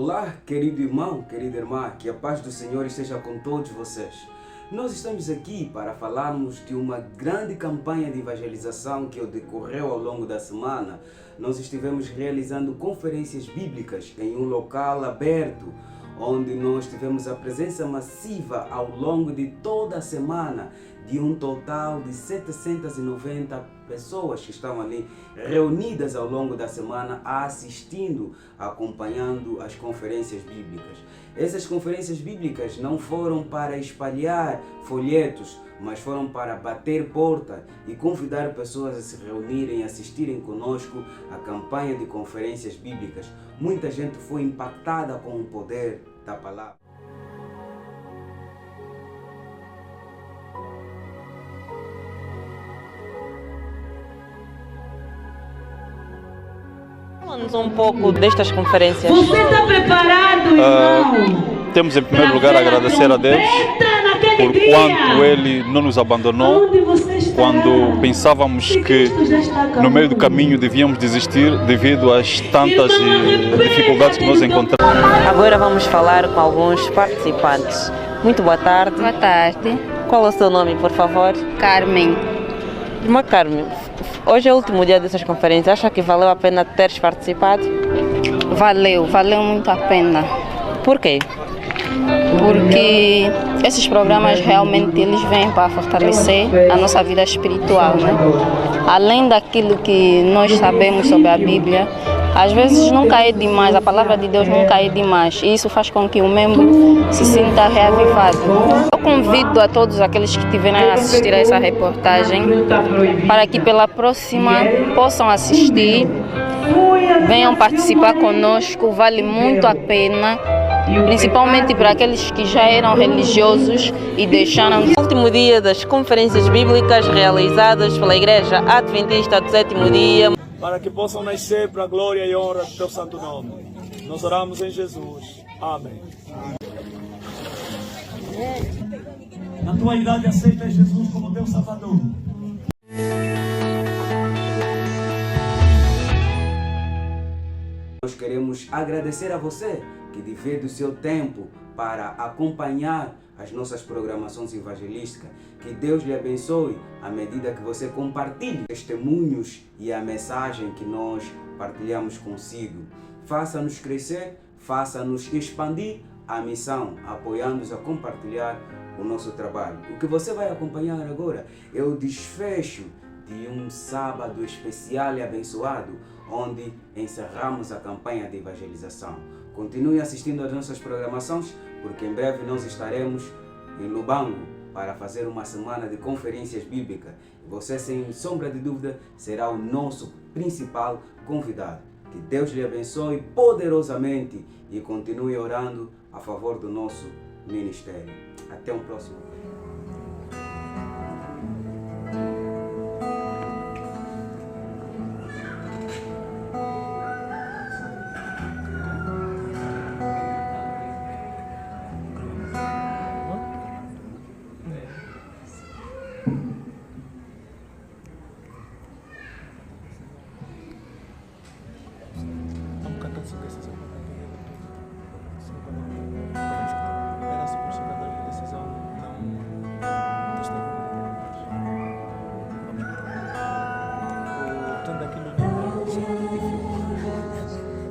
Olá, querido irmão, querida irmã, que a paz do Senhor esteja com todos vocês. Nós estamos aqui para falarmos de uma grande campanha de evangelização que decorreu ao longo da semana. Nós estivemos realizando conferências bíblicas em um local aberto, onde nós tivemos a presença massiva ao longo de toda a semana de um total de 790 pessoas que estavam ali reunidas ao longo da semana assistindo, acompanhando as conferências bíblicas. Essas conferências bíblicas não foram para espalhar folhetos, mas foram para bater porta e convidar pessoas a se reunirem, assistirem conosco à campanha de conferências bíblicas. Muita gente foi impactada com o poder da palavra. Fala-nos um pouco destas conferências. Você está preparado, irmão? Temos em primeiro lugar a agradecer a Deus por quanto Ele não nos abandonou, quando pensávamos que no meio do caminho devíamos desistir devido às tantas dificuldades que nós encontramos. Agora vamos falar com alguns participantes. Muito boa tarde. Boa tarde. Qual é o seu nome, por favor? Carmen. Irmã Carmen, hoje é o último dia dessas conferências. Acha que valeu a pena teres participado? Valeu muito a pena. Por quê? Porque esses programas realmente eles vêm para fortalecer a nossa vida espiritual, né? Além daquilo que nós sabemos sobre a Bíblia, às vezes nunca é demais, a palavra de Deus nunca é demais, e isso faz com que o membro se sinta reavivado. Eu convido a todos aqueles que tiverem a assistir a essa reportagem para que pela próxima possam assistir, venham participar conosco, vale muito a pena. Principalmente para aqueles que já eram religiosos e deixaram. O último dia das conferências bíblicas realizadas pela Igreja Adventista do Sétimo Dia. Para que possam nascer para a glória e honra do teu santo nome. Nós oramos em Jesus. Amém. Na tua idade aceita Jesus como teu Salvador. Nós queremos agradecer a você que divide o seu tempo para acompanhar as nossas programações evangelísticas. Que Deus lhe abençoe à medida que você compartilha testemunhos e a mensagem que nós partilhamos consigo. Faça-nos crescer, faça-nos expandir a missão, apoiando-nos a compartilhar o nosso trabalho. O que você vai acompanhar agora é o desfecho de um sábado especial e abençoado, onde encerramos a campanha de evangelização. Continue assistindo às nossas programações, porque em breve nós estaremos em Lubango para fazer uma semana de conferências bíblicas. Você, sem sombra de dúvida, será o nosso principal convidado. Que Deus lhe abençoe poderosamente e continue orando a favor do nosso ministério. Até um próximo vídeo.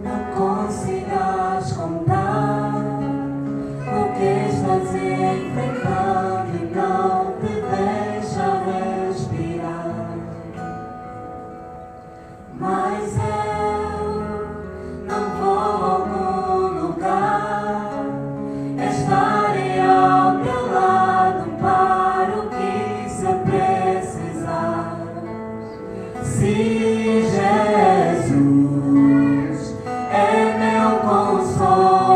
Não consigas contar o que estás enfrentando e não te deixa respirar. Mas eu não vou a algum lugar, estarei ao teu lado para o que se precisar. Se Jesus é meu consolo.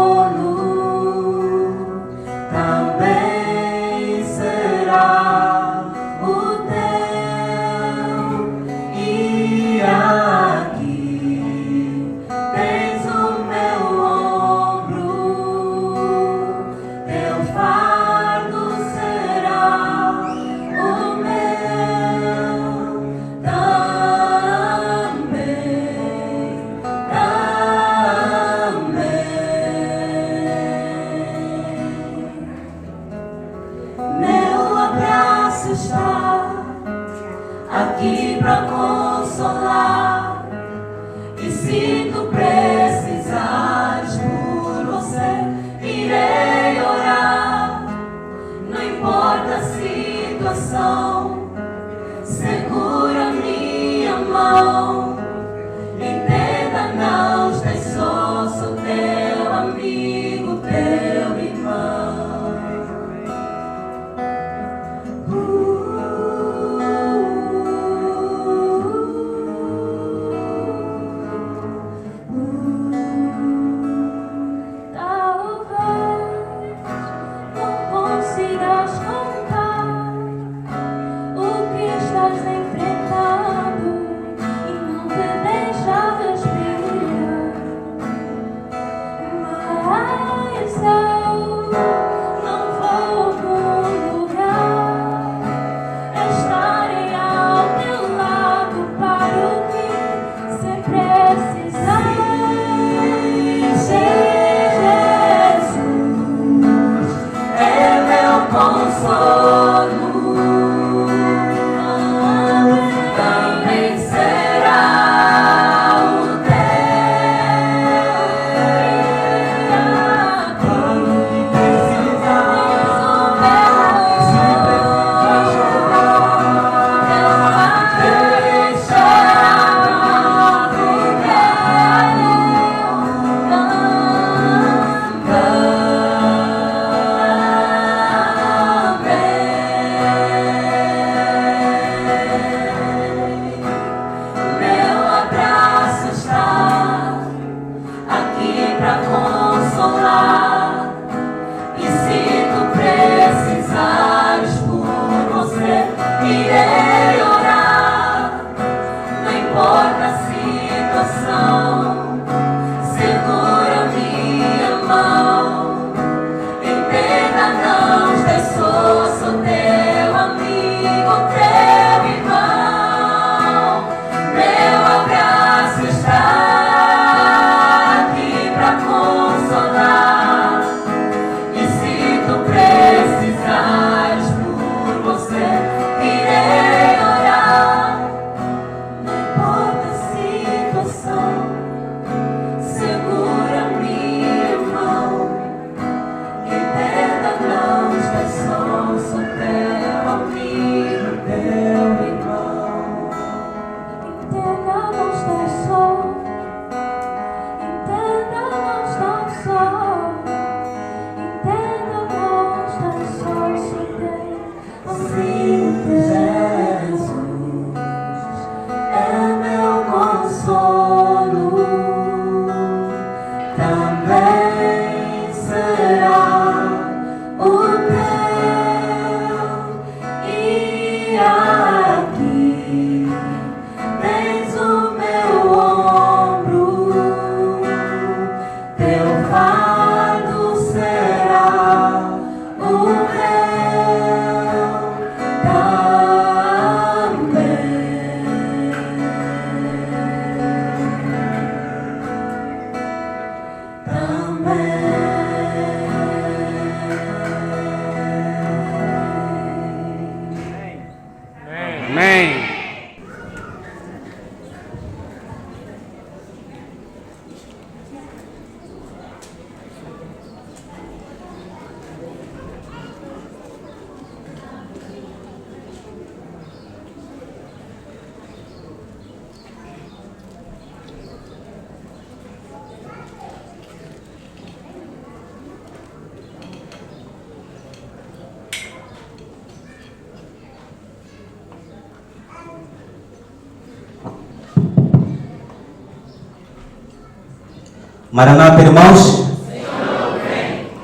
Maranata, irmãos.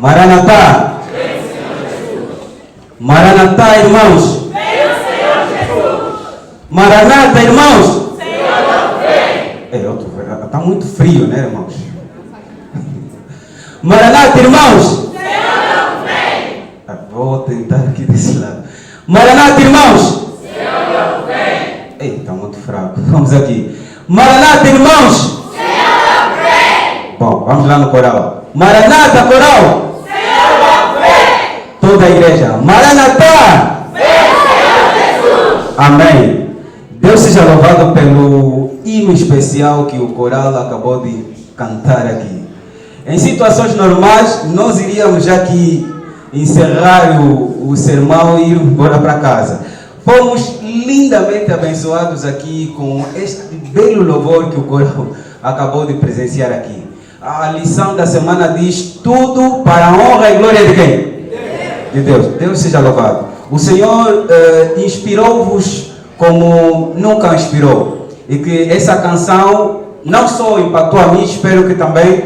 Maranata. Maranata, irmãos. Maranata, irmãos. Está muito frio, né, irmãos? Maranata, irmãos. Vou tentar aqui desse lado. Maranata, irmãos. Ei, está muito fraco. Vamos aqui. Maranata, irmãos. Bom, vamos lá no coral. Maranata, coral. Toda a igreja. Maranata. Amém. Deus seja louvado pelo hino especial que o coral acabou de cantar aqui. Em situações normais, nós iríamos já aqui encerrar o sermão e ir embora para casa. Fomos lindamente abençoados aqui com este belo louvor que o coral acabou de presenciar aqui. A lição da semana diz: tudo para a honra e glória de quem? De Deus. Deus seja louvado. O Senhor inspirou-vos como nunca inspirou. E que essa canção não só impactou a mim, espero que também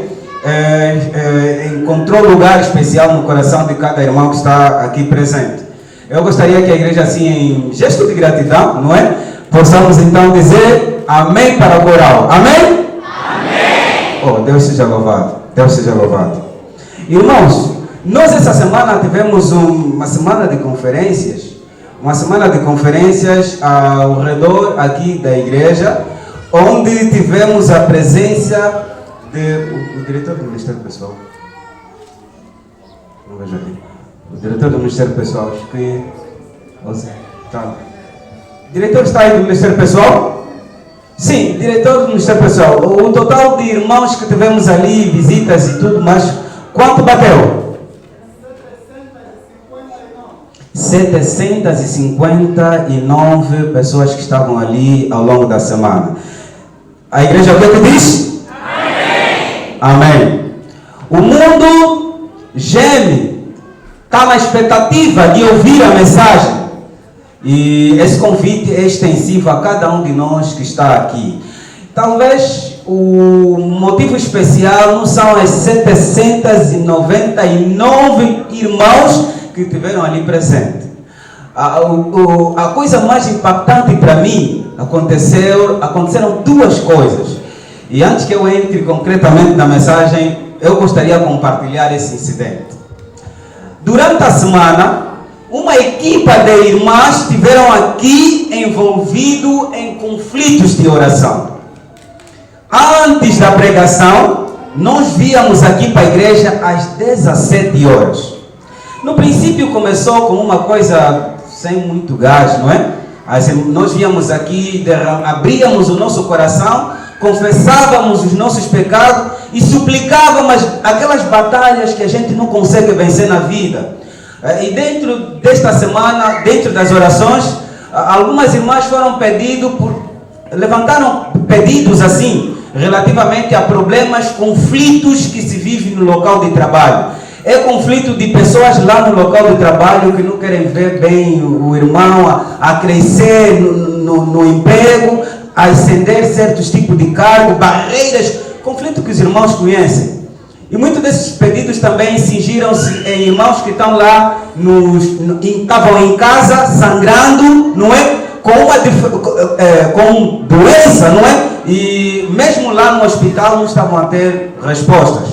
encontrou lugar especial no coração de cada irmão que está aqui presente. Eu gostaria que a igreja, assim, em gesto de gratidão, não é? Possamos então dizer amém para o coral. Amém? Oh, Deus seja louvado. Deus seja louvado. Irmãos, nós essa semana tivemos uma semana de conferências. Uma semana de conferências ao redor aqui da igreja, onde tivemos a presença do diretor do Ministério Pessoal. Não vejo ali. O diretor do Ministério Pessoal, acho que você tá. O diretor está aí do Ministério Pessoal? Sim, diretor do Ministério Pessoal. O total de irmãos que tivemos ali, visitas e tudo mais, quanto bateu? 759 pessoas que estavam ali ao longo da semana. A igreja o que diz? Amém. Amém. O mundo geme, está na expectativa de ouvir a mensagem. E esse convite é extensivo a cada um de nós que está aqui. Talvez o motivo especial não são as 799 irmãos que estiveram ali presentes. A coisa mais impactante para mim aconteceram duas coisas. E antes que eu entre concretamente na mensagem, eu gostaria de compartilhar esse incidente. Durante a semana, uma equipa de irmãs estiveram aqui envolvidos em conflitos de oração. Antes da pregação, nós víamos aqui para a igreja às 17 horas. No princípio começou com uma coisa sem muito gás, não é? Nós víamos aqui, abríamos o nosso coração, confessávamos os nossos pecados e suplicávamos aquelas batalhas que a gente não consegue vencer na vida. E dentro desta semana, dentro das orações, algumas irmãs levantaram pedidos assim, relativamente a problemas, conflitos que se vivem no local de trabalho. É conflito de pessoas lá no local de trabalho que não querem ver bem o irmão a crescer no emprego, a ascender certos tipos de cargos, barreiras, conflito que os irmãos conhecem. E muitos desses pedidos também cingiram-se em irmãos que estão lá, estavam em casa sangrando, não é? Com doença, não é? E mesmo lá no hospital não estavam a ter respostas.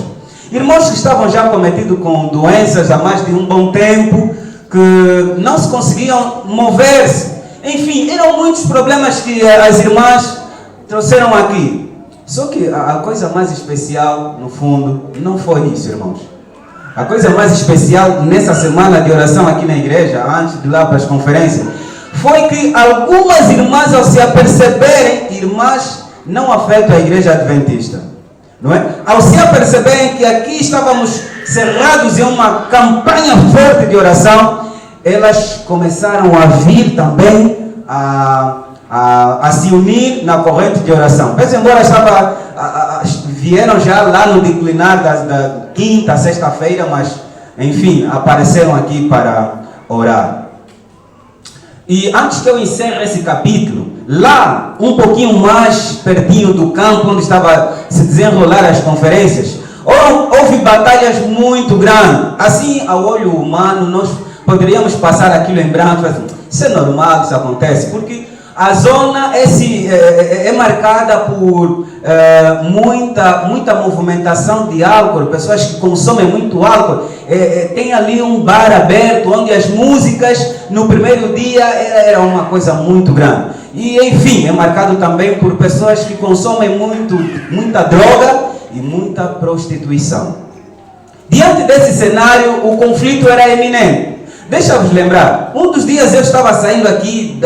Irmãos que estavam já cometidos com doenças há mais de um bom tempo, que não se conseguiam mover-se. Enfim, eram muitos problemas que as irmãs trouxeram aqui. Só que a coisa mais especial, no fundo, não foi isso, irmãos. A coisa mais especial nessa semana de oração aqui na igreja, antes de ir lá para as conferências, foi que algumas irmãs, ao se aperceberem, irmãs não afetam a igreja adventista, não é? Ao se aperceberem que aqui estávamos cerrados em uma campanha forte de oração, elas começaram a vir também a se unir na corrente de oração. Mas embora vieram já lá no declinar da quinta, sexta-feira, mas enfim, apareceram aqui para orar. E antes que eu encerre esse capítulo, lá um pouquinho mais pertinho do campo onde estava se desenrolar as conferências, houve batalhas muito grandes. Assim, ao olho humano, nós poderíamos passar aquilo em branco, assim, isso é normal, isso acontece, porque a zona é marcada por muita movimentação de álcool, pessoas que consomem muito álcool. Tem ali um bar aberto, onde as músicas no primeiro dia era uma coisa muito grande. E enfim, é marcado também por pessoas que consomem muita droga e muita prostituição. Diante desse cenário, o conflito era eminente. Deixa eu vos lembrar, um dos dias eu estava saindo aqui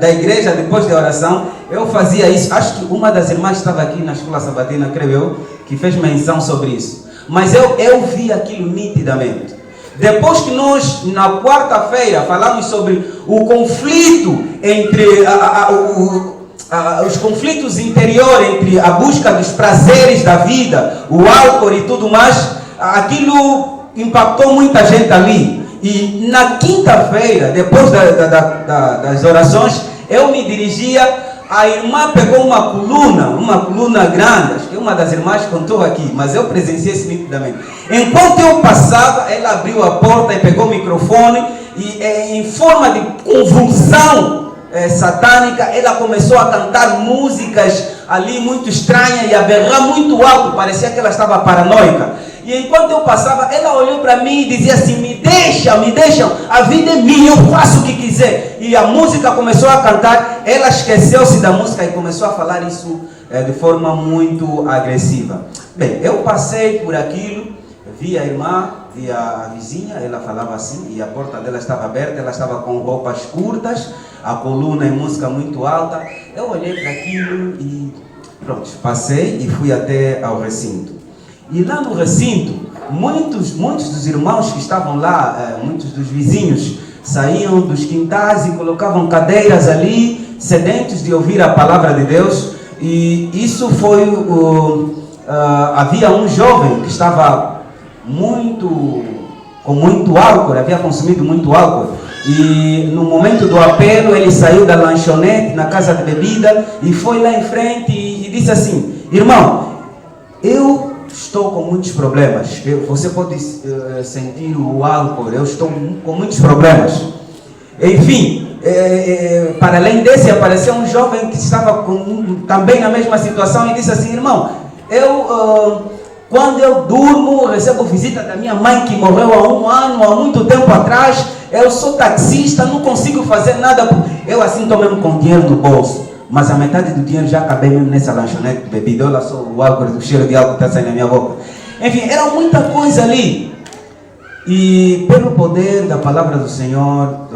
da igreja depois da oração, eu fazia isso, acho que uma das irmãs estava aqui na escola sabatina, creio eu, que fez menção sobre isso. Mas eu vi aquilo nitidamente. Depois que nós, na quarta-feira, falamos sobre o conflito entre os conflitos interiores, entre a busca dos prazeres da vida, o álcool e tudo mais, aquilo impactou muita gente ali. E na quinta-feira, depois das orações, eu me dirigia, a irmã pegou uma coluna grande, acho que uma das irmãs contou aqui, mas eu presenciei isso nitidamente. Enquanto eu passava, ela abriu a porta e pegou o microfone e em forma de convulsão satânica, ela começou a cantar músicas ali muito estranhas e a berrar muito alto, parecia que ela estava paranoica. E enquanto eu passava, ela olhou para mim e dizia assim, me deixam, a vida é minha, eu faço o que quiser. E a música começou a cantar, ela esqueceu-se da música e começou a falar isso de forma muito agressiva. Bem, eu passei por aquilo, vi a irmã, e a vizinha, ela falava assim, e a porta dela estava aberta, ela estava com roupas curtas, a coluna em música muito alta. Eu olhei para aquilo e pronto, passei e fui até ao recinto. E lá no recinto, muitos dos irmãos que estavam lá, muitos dos vizinhos, saíam dos quintais e colocavam cadeiras ali, sedentos de ouvir a palavra de Deus. E isso foi havia um jovem que estava com muito álcool, havia consumido muito álcool, e no momento do apelo ele saiu da lanchonete na casa de bebida e foi lá em frente e disse assim: irmão, eu estou com muitos problemas, você pode sentir o álcool, eu estou com muitos problemas. Enfim, para além desse, apareceu um jovem que estava também na mesma situação e disse assim: irmão, quando eu durmo, recebo visita da minha mãe que morreu há 1 ano, há muito tempo atrás. Eu sou taxista, não consigo fazer nada. Eu assim estou mesmo com dinheiro no bolso, mas a metade do dinheiro já acabei mesmo nessa lanchonete de bebida. Olha só o álcool, o cheiro de álcool que está saindo na minha boca. Enfim, era muita coisa ali. E pelo poder da palavra do Senhor,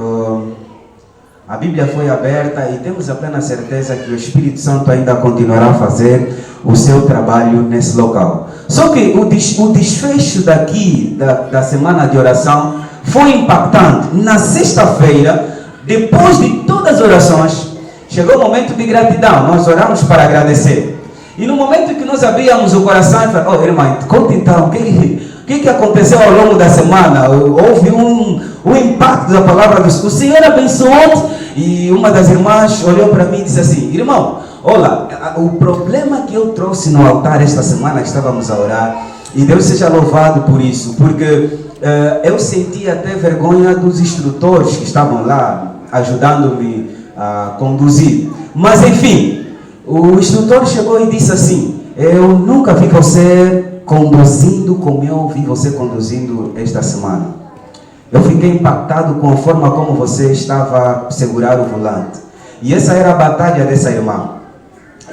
a Bíblia foi aberta e temos a plena certeza que o Espírito Santo ainda continuará a fazer o seu trabalho nesse local. Só que o desfecho daqui, da semana de oração, foi impactante. Na sexta-feira, depois de todas as orações, chegou o momento de gratidão. Nós oramos para agradecer. E no momento que nós abríamos o coração e falamos: irmã, conta então, o que aconteceu ao longo da semana? Houve um impacto da palavra do Senhor. O Senhor abençoou. E uma das irmãs olhou para mim e disse assim: irmão, olha, o problema que eu trouxe no altar esta semana que estávamos a orar, e Deus seja louvado por isso, porque eu senti até vergonha dos instrutores que estavam lá ajudando-me a conduzir. Mas enfim, o instrutor chegou e disse assim: eu nunca vi você conduzindo como eu vi você conduzindo esta semana. Eu fiquei impactado com a forma como você estava a segurar o volante. E essa era a batalha dessa irmã.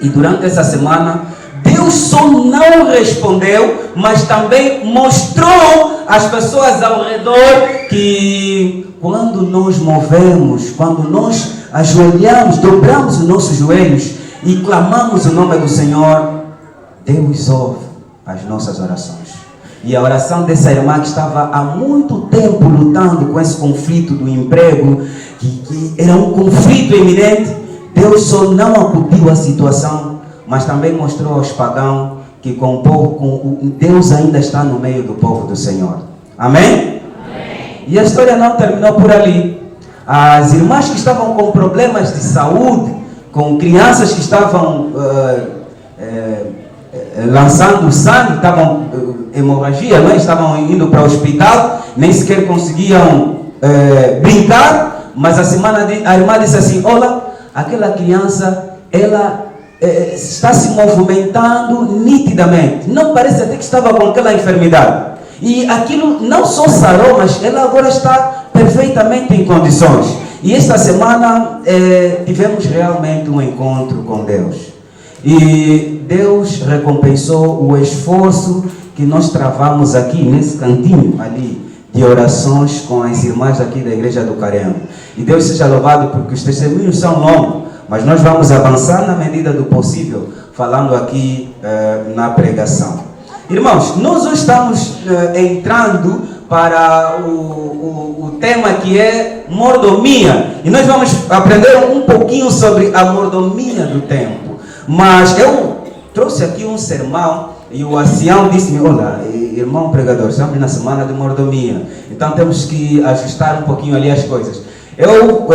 E durante essa semana, Deus só não respondeu, mas também mostrou às pessoas ao redor que quando nós movemos, quando nós ajoelhamos, dobramos os nossos joelhos e clamamos o nome do Senhor, Deus ouve as nossas orações. E a oração dessa irmã que estava há muito tempo lutando com esse conflito do emprego, que era um conflito iminente, Deus só não acudiu à situação, mas também mostrou aos pagãos que Deus ainda está no meio do povo do Senhor. Amém? Amém? E a história não terminou por ali. As irmãs que estavam com problemas de saúde, com crianças que estavam lançando sangue, estavam hemorragia, não? Estavam indo para o hospital, nem sequer conseguiam brincar, mas a irmã disse assim: olha, aquela criança, ela está se movimentando nitidamente, não parece até que estava com aquela enfermidade, e aquilo não só sarou, mas ela agora está perfeitamente em condições. E esta semana tivemos realmente um encontro com Deus, e Deus recompensou o esforço que nós travamos aqui nesse cantinho ali de orações com as irmãs aqui da igreja do Caremo. E Deus seja louvado, porque os testemunhos são longos, mas nós vamos avançar na medida do possível, falando aqui na pregação. Irmãos, nós hoje estamos entrando para o tema que é mordomia, e nós vamos aprender um pouquinho sobre a mordomia do tempo. Mas eu trouxe aqui um sermão e o ancião disse-me: olha, irmão pregador, estamos na semana de mordomia, então temos que ajustar um pouquinho ali as coisas. Eu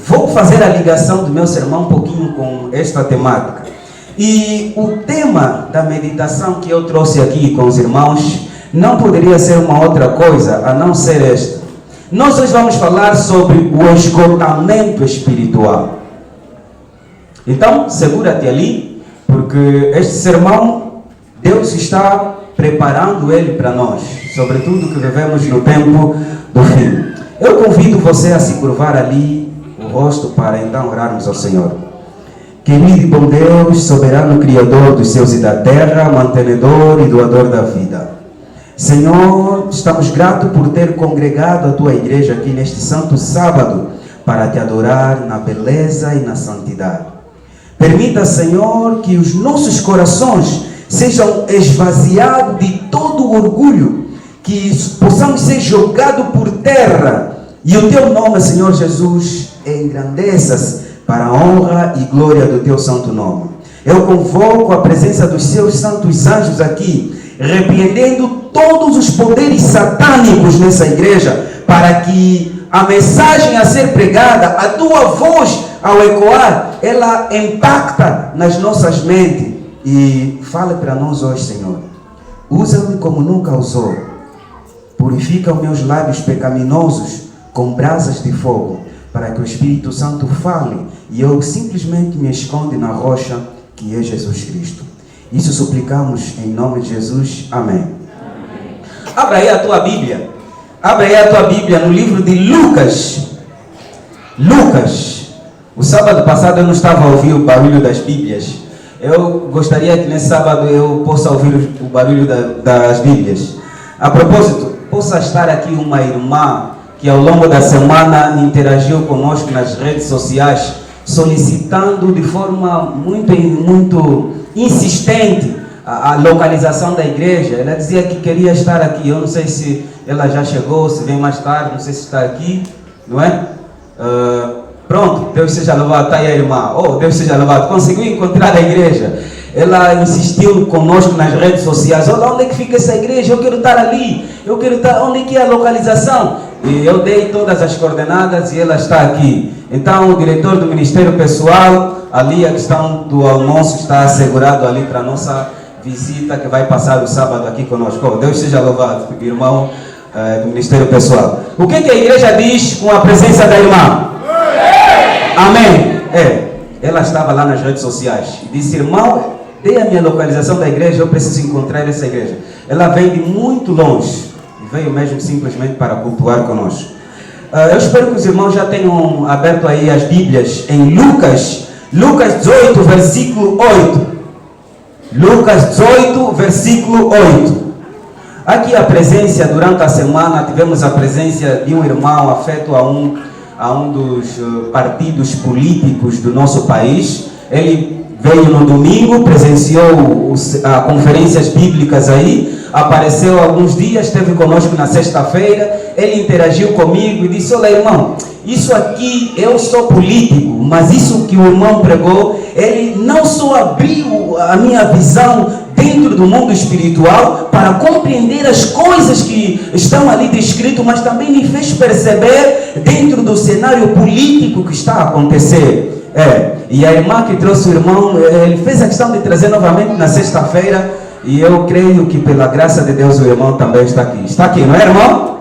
vou fazer a ligação do meu sermão um pouquinho com esta temática. E o tema da meditação que eu trouxe aqui com os irmãos não poderia ser uma outra coisa a não ser esta. Nós hoje vamos falar sobre o esgotamento espiritual. Então, segura-te ali, porque este sermão, Deus está preparando ele para nós, sobretudo que vivemos no tempo do fim. Eu convido você a se curvar ali o rosto para então orarmos ao Senhor. Querido e bom Deus, soberano Criador dos céus e da terra, mantenedor e doador da vida, Senhor, estamos gratos por ter congregado a tua igreja aqui neste santo sábado para te adorar na beleza e na santidade. Permita, Senhor, que os nossos corações sejam esvaziados de todo o orgulho, que possamos ser jogados por terra e o teu nome, Senhor Jesus, engrandeça-se para a honra e glória do teu santo nome. Eu convoco a presença dos seus santos anjos aqui, repreendendo todos os poderes satânicos nessa igreja, para que a mensagem a ser pregada, a tua voz ao ecoar, ela impacta nas nossas mentes. E fale para nós hoje, Senhor. Usa-me como nunca usou. Purifica os meus lábios pecaminosos com brasas de fogo, para que o Espírito Santo fale e eu simplesmente me esconde na rocha que é Jesus Cristo. Isso suplicamos em nome de Jesus. Amém. Amém. Abra aí a tua Bíblia. Abra aí a tua Bíblia no livro de Lucas. Lucas. O sábado passado eu não estava a ouvir o barulho das Bíblias. Eu gostaria que nesse sábado eu possa ouvir o barulho das Bíblias. A propósito, possa estar aqui uma irmã que ao longo da semana interagiu conosco nas redes sociais, solicitando de forma muito insistente a localização da igreja. Ela dizia que queria estar aqui. Eu não sei se ela já chegou, se vem mais tarde, não sei se está aqui, não é? Pronto, Deus seja louvado. Está aí a irmã. Oh, Deus seja louvado. Conseguiu encontrar a igreja. Ela insistiu conosco nas redes sociais. Olha, onde é que fica essa igreja? Eu quero estar ali. Eu quero estar. Onde é que é a localização? E eu dei todas as coordenadas e ela está aqui. Então, o diretor do Ministério Pessoal, ali a questão do almoço está assegurado ali para a nossa visita que vai passar o sábado aqui conosco. Oh, Deus seja louvado, irmão do Ministério Pessoal. O que a igreja diz com a presença da irmã? Amém. Ela estava lá nas redes sociais e disse: irmão, dê a minha localização da igreja, eu preciso encontrar essa igreja. Ela vem de muito longe e veio mesmo simplesmente para cultuar conosco. Eu espero que os irmãos já tenham aberto aí as Bíblias em Lucas 18, versículo 8. Lucas 18, versículo 8. Aqui a presença, durante a semana, tivemos a presença de um irmão afeto a um dos partidos políticos do nosso país. Ele veio no domingo, presenciou as conferências bíblicas aí, apareceu alguns dias, esteve conosco na sexta-feira. Ele interagiu comigo e disse: olha, irmão, isso aqui, eu sou político, mas isso que o irmão pregou, ele não só abriu a minha visão dentro do mundo espiritual para compreender as coisas que estão ali descritas, mas também me fez perceber dentro do cenário político que está a acontecer. E a irmã que trouxe o irmão, ele fez a questão de trazer novamente na sexta-feira, e eu creio que pela graça de Deus o irmão também está aqui. Está aqui, não é, irmão?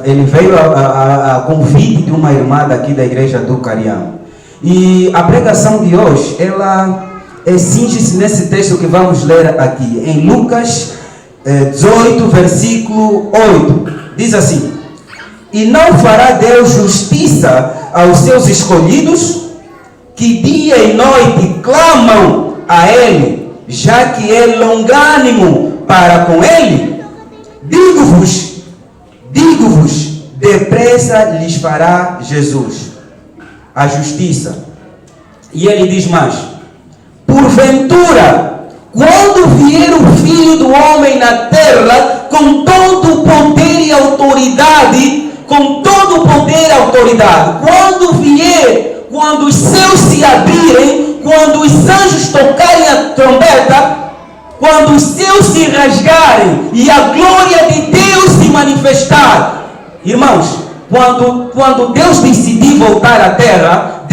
Ele veio a convite de uma irmã daqui da igreja do Cariano. E a pregação de hoje, ela cinge-se nesse texto que vamos ler aqui, em Lucas 18, versículo 8. Diz assim: e não fará Deus justiça aos seus escolhidos, que dia e noite clamam a Ele, já que é longânimo para com Ele? Digo-vos, depressa lhes fará Jesus a justiça. E ele diz mais: porventura, quando vier o Filho do Homem na terra, com todo o poder e autoridade, quando vier, quando os céus se abrirem, quando os anjos tocarem a trombeta, quando os céus se rasgarem e a glória de Deus se manifestar. Irmãos, quando Deus decidir voltar à terra,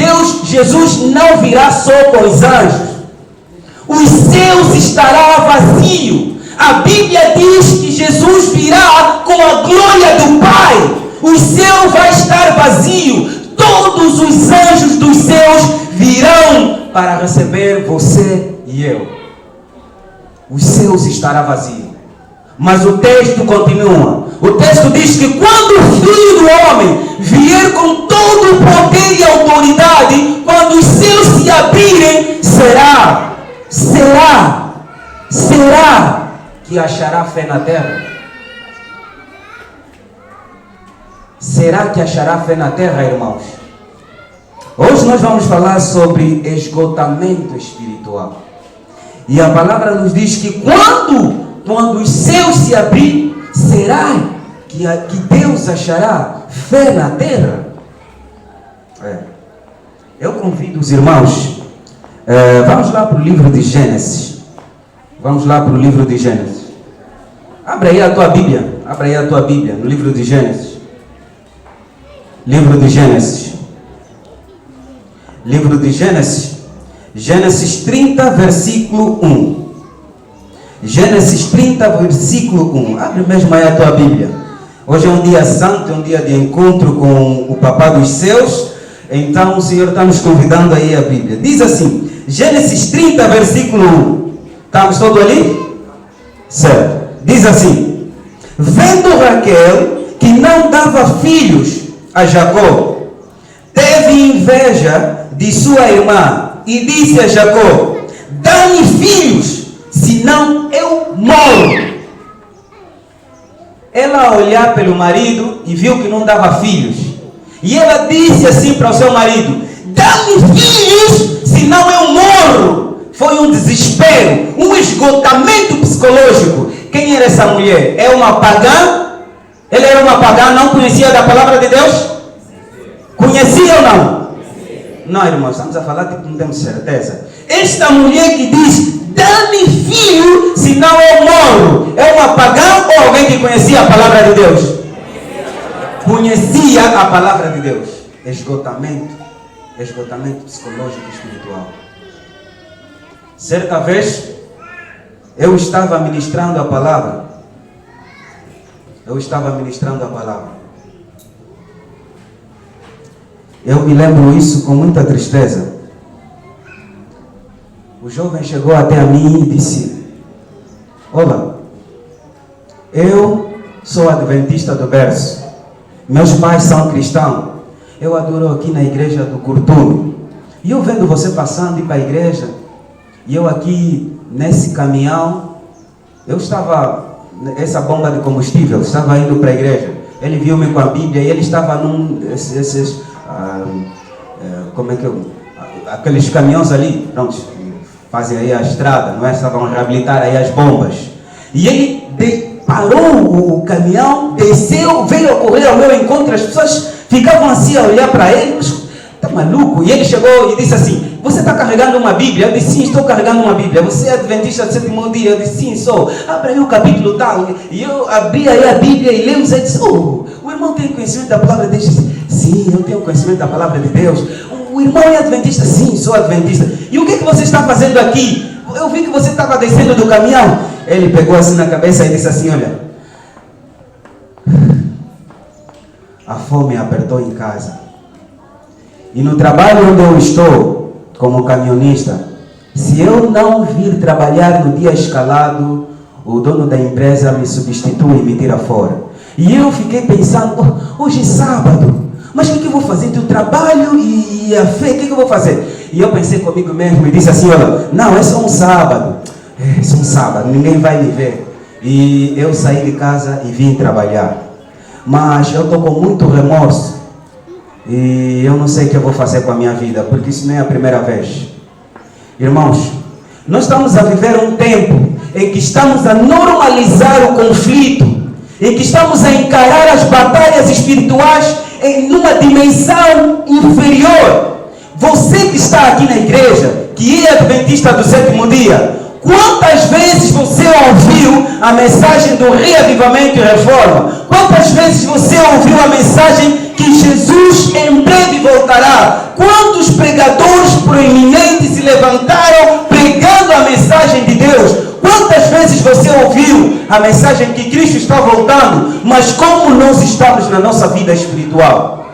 Jesus não virá só com os anjos. Os céus estará vazio. A Bíblia diz que Jesus virá com a glória do Pai. O céu vai estar vazio. Todos os anjos dos céus virão para receber você e eu. Os céus estará vazio. Mas o texto continua. O texto diz que quando o Filho do Homem vier com todo o poder e autoridade, quando os céus se abrirem, será que que achará fé na terra? Será que achará fé na terra, irmãos? Hoje nós vamos falar sobre esgotamento espiritual. E a palavra nos diz que quando os céus se abrirem, será que Deus achará fé na terra? Eu convido os irmãos, vamos lá para o livro de Gênesis. Vamos lá para o livro de Gênesis. Abre aí a tua Bíblia, no livro de Gênesis. Livro de Gênesis. Livro de Gênesis. Gênesis 30, versículo 1. Gênesis 30, versículo 1. Abre mesmo aí a tua Bíblia. Hoje é um dia santo, é um dia de encontro com o Papá dos Céus. Então o Senhor está nos convidando aí a Bíblia. Diz assim, Gênesis 30, versículo 1. Estamos todos ali? Certo. Diz assim: vendo Raquel que não dava filhos a Jacó, teve inveja de sua irmã e disse a Jacó: dá-me filhos, senão eu morro. Ela a olhar pelo marido e viu que não dava filhos, e ela disse assim para o seu marido: dá-me filhos, senão eu morro. Foi um desespero, um esgotamento psicológico. Quem era essa mulher? É uma pagã? Ela era uma pagã, não conhecia da palavra de Deus? Conhecia ou não? Não, irmãos, estamos a falar de que não temos certeza. Esta mulher que diz: dá-me filho, senão eu morro, é uma pagã ou alguém que conhecia a palavra de Deus? Conhecia a palavra de Deus. Esgotamento psicológico e espiritual. Certa vez, eu estava ministrando a palavra. Eu me lembro isso com muita tristeza. O jovem chegou até a mim e disse: olá, eu sou adventista do berço. Meus pais são cristãos. Eu adoro aqui na igreja do Curtume. E eu vendo você passando ir para a igreja, e eu aqui nesse caminhão, eu estava, essa bomba de combustível, estava indo para a igreja. Ele viu-me com a Bíblia e ele estava aqueles caminhões ali, pronto, fazem aí a estrada, não é? Estavam a reabilitar aí as bombas. E ele parou o caminhão, desceu, veio a correr ao meu encontro, as pessoas ficavam assim a olhar para ele, está maluco? E ele chegou e disse assim: você está carregando uma Bíblia? Eu disse: sim, estou carregando uma Bíblia. Você é adventista do sétimo dia? Eu disse: sim, sou. Abre aí o capítulo tal. E eu abri aí a Bíblia e lemos e disse: oh, o irmão tem conhecimento da palavra de Deus? Sim, eu tenho conhecimento da palavra de Deus. O irmão é adventista? Sim, sou adventista. E o que você está fazendo aqui? Eu vi que você estava descendo do caminhão. Ele pegou assim na cabeça e disse assim: olha, a fome apertou em casa. E no trabalho onde eu estou, como caminhonista, se eu não vir trabalhar no dia escalado, o dono da empresa me substitui e me tira fora. E eu fiquei pensando: hoje é sábado, mas o que eu vou fazer? Do trabalho e a fé, o que eu vou fazer? E eu pensei comigo mesmo e disse assim: olha, não, é só um sábado. É só um sábado, ninguém vai me ver. E eu saí de casa e vim trabalhar. Mas eu estou com muito remorso. E eu não sei o que eu vou fazer com a minha vida, porque isso não é a primeira vez. Irmãos, nós estamos a viver um tempo em que estamos a normalizar o conflito, em que estamos a encarar as batalhas espirituais em uma dimensão inferior. Você que está aqui na igreja, que é adventista do sétimo dia, quantas vezes você ouviu a mensagem do reavivamento e reforma? Quantas vezes você ouviu a mensagem que Jesus em breve voltará? Quantos pregadores proeminentes se levantaram pregando a mensagem de Deus? Quantas vezes você ouviu a mensagem que Cristo está voltando? Mas como nós estamos na nossa vida espiritual?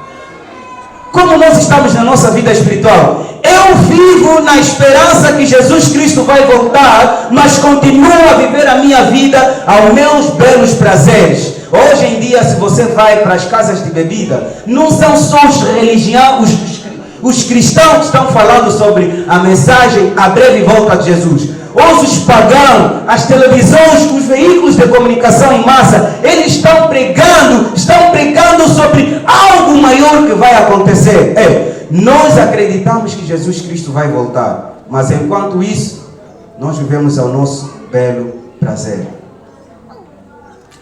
Como nós estamos na nossa vida espiritual? Eu vivo na esperança que Jesus Cristo vai voltar, mas continuo a viver a minha vida aos meus belos prazeres. Hoje em dia, se você vai para as casas de bebida, não são só os cristãos que estão falando sobre a mensagem, a breve volta de Jesus. Hoje os pagãos, as televisões, os veículos de comunicação em massa, eles estão pregando sobre algo maior que vai acontecer. Nós acreditamos que Jesus Cristo vai voltar, mas enquanto isso, nós vivemos ao nosso belo prazer.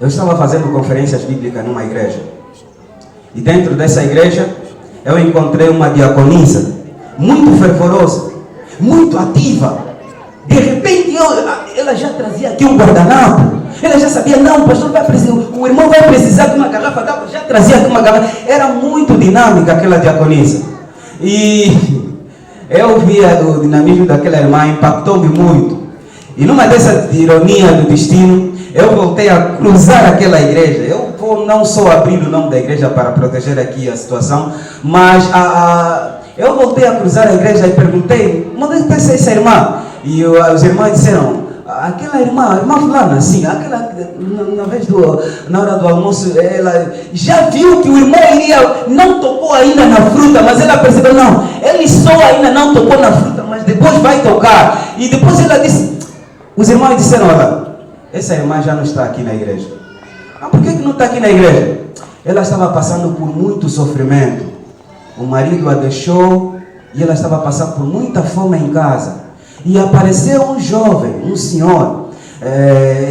Eu estava fazendo conferências bíblicas numa igreja, e dentro dessa igreja eu encontrei uma diaconisa muito fervorosa, muito ativa. De repente ela já trazia aqui um guardanapo. Ela já sabia, não, o pastor vai precisar, o irmão vai precisar de uma garrafa d'água, já trazia aqui uma garrafa. Era muito dinâmica aquela diaconisa. E eu via o dinamismo daquela irmã, impactou-me muito. E numa dessa ironia do destino, eu voltei a cruzar aquela igreja. Eu vou não só abrir o nome da igreja para proteger aqui a situação, mas eu voltei a cruzar a igreja e perguntei, onde está essa irmã? E os irmãos disseram, aquela irmã, a irmã fulana, assim, aquela, na hora do almoço, ela já viu que o irmão não tocou ainda na fruta, mas ela percebeu, não, ele só ainda não tocou na fruta, mas depois vai tocar. E depois ela disse, os irmãos disseram, olha, essa irmã já não está aqui na igreja. Por que não está aqui na igreja? Ela estava passando por muito sofrimento. O marido a deixou e ela estava passando por muita fome em casa. E apareceu um jovem, um senhor,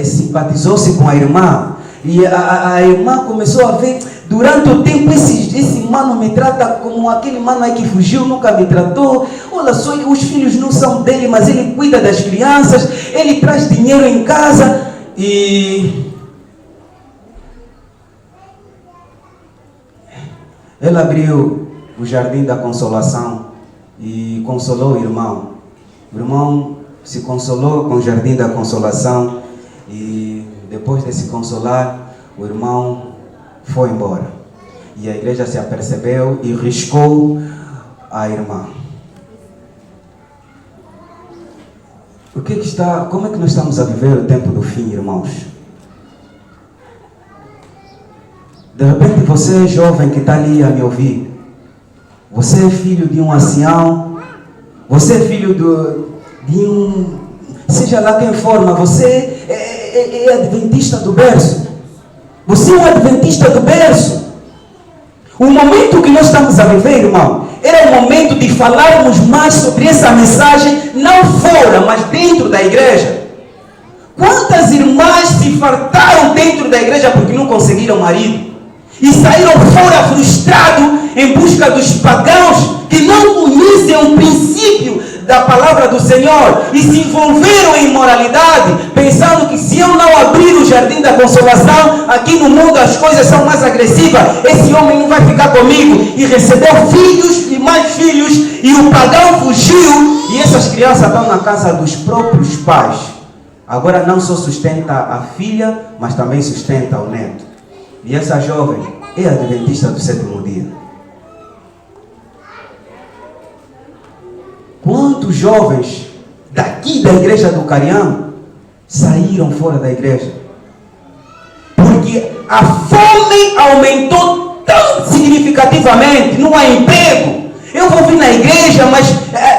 simpatizou-se com a irmã. E a irmã começou a ver, durante o tempo, esse mano me trata como aquele mano aí que fugiu, nunca me tratou. Olha só, os filhos não são dele, mas ele cuida das crianças, ele traz dinheiro em casa. E ela abriu o Jardim da Consolação e consolou o irmão. O irmão se consolou com o Jardim da Consolação e depois de se consolar, o irmão foi embora. E a igreja se apercebeu e riscou a irmã. Como é que nós estamos a viver o tempo do fim, irmãos? De repente você é jovem que está ali a me ouvir. Você é filho de um ancião. Você é filho de um... Seja lá quem for, mas você é adventista do berço. Você é um adventista do berço. O momento que nós estamos a viver, irmão, era o momento de falarmos mais sobre essa mensagem, não fora, mas dentro da igreja. Quantas irmãs se fartaram dentro da igreja porque não conseguiram marido? E saíram fora frustrados em busca dos pagãos que não conhecem o princípio da palavra do Senhor e se envolveram em imoralidade, pensando que se eu não abrir o Jardim da Consolação, aqui no mundo as coisas são mais agressivas, esse homem não vai ficar comigo. E recebeu filhos e mais filhos, e o pagão fugiu, e essas crianças estão na casa dos próprios pais. Agora não só sustenta a filha, mas também sustenta o neto. E essa jovem é adventista do sétimo dia. Quantos jovens daqui da igreja do Carião saíram fora da igreja? Porque a fome aumentou tão significativamente, não há emprego. Eu vou vir na igreja, mas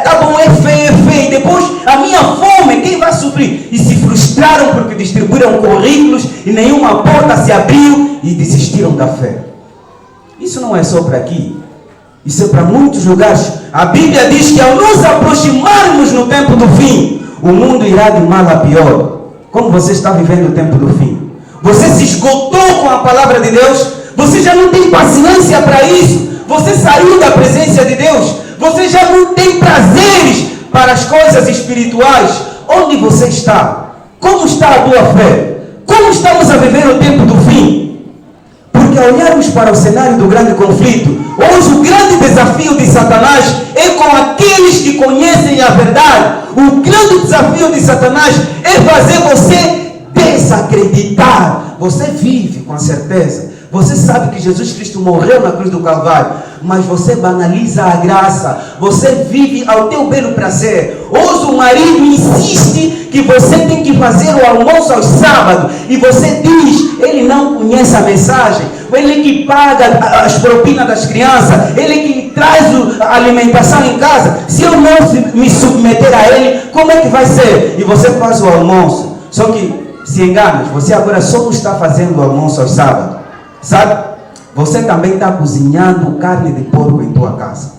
tá bom, é feio. Depois a minha fome, quem vai suprir? E se frustraram porque distribuíram currículos e nenhuma porta se abriu e desistiram da fé. Isso não é só para aqui. Isso é para muitos lugares. A Bíblia diz que ao nos aproximarmos no tempo do fim, o mundo irá de mal a pior. Como você está vivendo o tempo do fim? Você se esgotou com a palavra de Deus? Você já não tem paciência para isso? Você saiu da presença de Deus? Você já não tem prazeres para as coisas espirituais? Onde você está? Como está a tua fé? Como estamos a viver o tempo do fim? Porque ao olharmos para o cenário do grande conflito, hoje o grande desafio de Satanás é com aqueles que conhecem a verdade. O grande desafio de Satanás é fazer você desacreditar. Você vive com a certeza, Você sabe que Jesus Cristo morreu na cruz do Calvário, mas você banaliza a graça. Você vive ao teu belo prazer. Hoje o marido insiste que você tem que fazer o almoço aos sábados. E você diz, ele não conhece a mensagem. Ele que paga as propinas das crianças. Ele que traz a alimentação em casa. Se eu não me submeter a ele, como é que vai ser? E você faz o almoço. Só que se enganas, você agora só não está fazendo o almoço aos sábados. Sabe? Você também está cozinhando carne de porco em tua casa.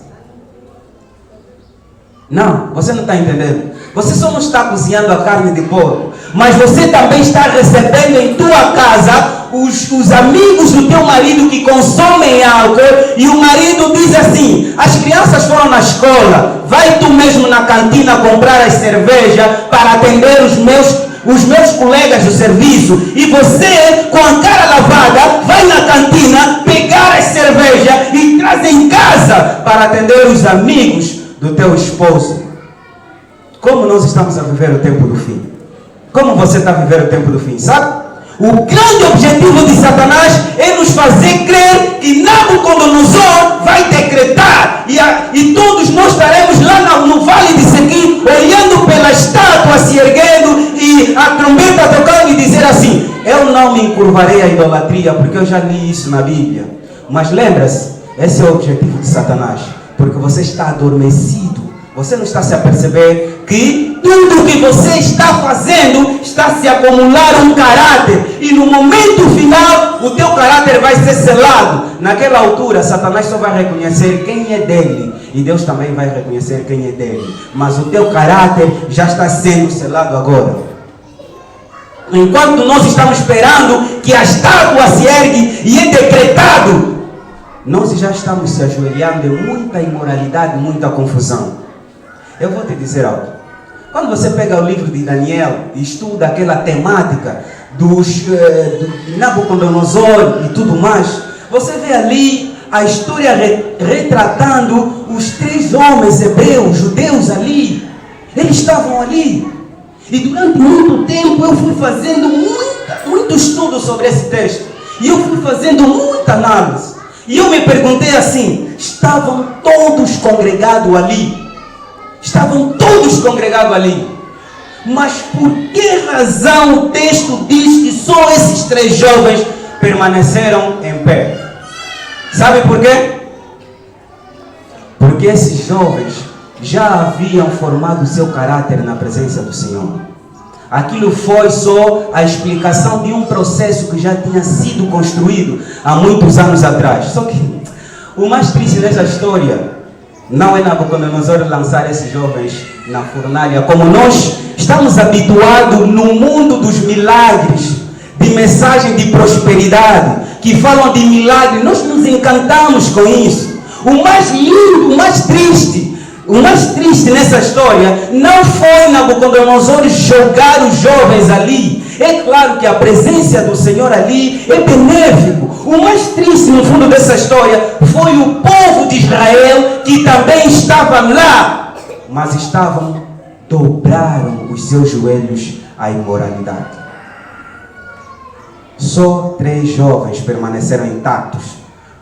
Não, você não está entendendo. Você só não está cozinhando a carne de porco, mas você também está recebendo em tua casa os amigos do teu marido que consomem álcool. E o marido diz assim: as crianças foram na escola, vai tu mesmo na cantina comprar as cervejas para atender os meus colegas do serviço, e você, com a cara lavada, vai na cantina pegar as cervejas e traz em casa para atender os amigos do teu esposo. Como nós estamos a viver o tempo do fim? Como você está a viver o tempo do fim, sabe? O grande objetivo de Satanás é nos fazer crer que Nabucodonosor vai decretar e todos nós estaremos lá no vale de Sequim, olhando pela estátua se erguendo e a trombeta tocando e dizer assim: eu não me encurvarei à idolatria, porque eu já li isso na Bíblia. Mas lembra-se, esse é o objetivo de Satanás, porque você está adormecido. Você não está se a perceber que tudo que você está fazendo está se acumular um caráter. E no momento final, o teu caráter vai ser selado. Naquela altura, Satanás só vai reconhecer quem é dele. E Deus também vai reconhecer quem é dele. Mas o teu caráter já está sendo selado agora. Enquanto nós estamos esperando que a estátua se ergue e é decretado, nós já estamos se ajoelhando em muita imoralidade, muita confusão. Eu vou te dizer algo. Quando você pega o livro de Daniel e estuda aquela temática do Nabucodonosor e tudo mais, você vê ali a história retratando os 3 homens hebreus, judeus ali. Eles estavam ali. E durante muito tempo eu fui fazendo muito estudo sobre esse texto. E eu fui fazendo muita análise. E eu me perguntei assim: estavam todos congregados ali? Estavam todos congregados ali. Mas por que razão o texto diz que só esses 3 jovens permaneceram em pé? Sabe por quê? Porque esses jovens já haviam formado seu caráter na presença do Senhor. Aquilo foi só a explicação de um processo que já tinha sido construído há muitos anos atrás. Só que o mais triste dessa história não é Nabucodonosor lançar esses jovens na fornalha, como nós estamos habituados no mundo dos milagres, de mensagem de prosperidade, que falam de milagre. Nós nos encantamos com isso. O mais lindo, o mais triste nessa história não foi Nabucodonosor jogar os jovens ali. É claro que a presença do Senhor ali é benéfico. O mais triste no fundo dessa história foi o povo de Israel, que também estavam lá, mas dobraram os seus joelhos à imoralidade. Só 3 jovens permaneceram intactos,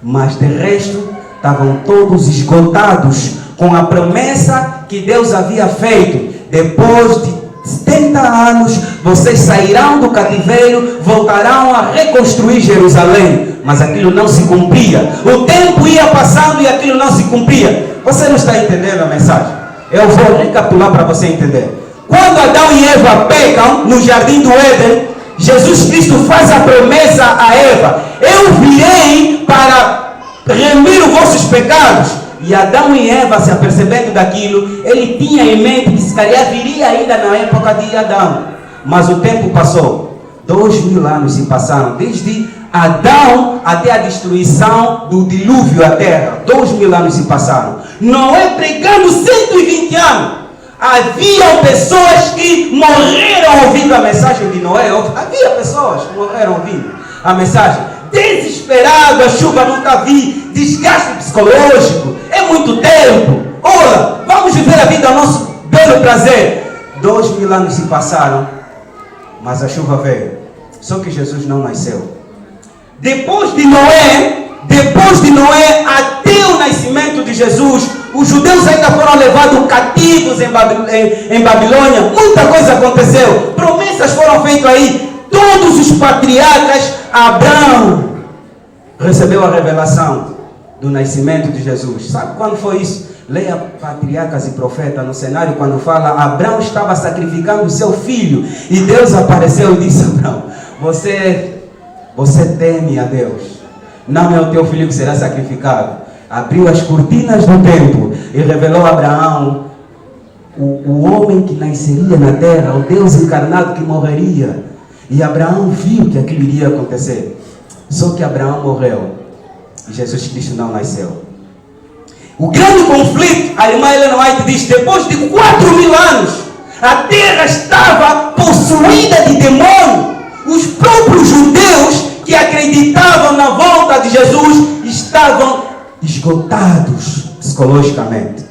mas de resto estavam todos esgotados com a promessa que Deus havia feito. Depois de 70 anos, vocês sairão do cativeiro, voltarão a reconstruir Jerusalém. Mas aquilo não se cumpria. O tempo ia passando e aquilo não se cumpria. Você não está entendendo a mensagem? Eu vou recapitular para você entender. Quando Adão e Eva pecam no jardim do Éden, Jesus Cristo faz a promessa a Eva: eu virei para remir os vossos pecados. E Adão e Eva, se apercebendo daquilo, ele tinha em mente que se calhar viria ainda na época de Adão. Mas o tempo passou. 2000 anos se passaram, desde Adão até a destruição do dilúvio à terra. 2000 anos se passaram. Noé pregando 120 anos. Havia pessoas que morreram ouvindo a mensagem de Noé. Havia pessoas que morreram ouvindo a mensagem. Desesperado, a chuva nunca vi, desgaste psicológico, é muito tempo. Olha, vamos viver a vida ao nosso belo prazer. 2000 anos se passaram, mas a chuva veio. Só que Jesus não nasceu. depois de Noé até o nascimento de Jesus, os judeus ainda foram levados cativos em Babilônia. Muita coisa aconteceu. Promessas foram feitas aí. Todos os patriarcas, Abraão recebeu a revelação do nascimento de Jesus. Sabe quando foi isso? Leia Patriarcas e Profetas no cenário, quando fala, Abraão estava sacrificando o seu filho e Deus apareceu e disse: Abraão, você teme a Deus, não é o teu filho que será sacrificado. Abriu as cortinas do templo e revelou a Abraão o homem que nasceria na terra, o Deus encarnado que morreria. E Abraão viu que aquilo iria acontecer. Só que Abraão morreu e Jesus Cristo não nasceu. O grande conflito, a irmã Helena White diz, depois de 4.000 anos, a terra estava possuída de demônio. Os próprios judeus que acreditavam na volta de Jesus estavam esgotados psicologicamente.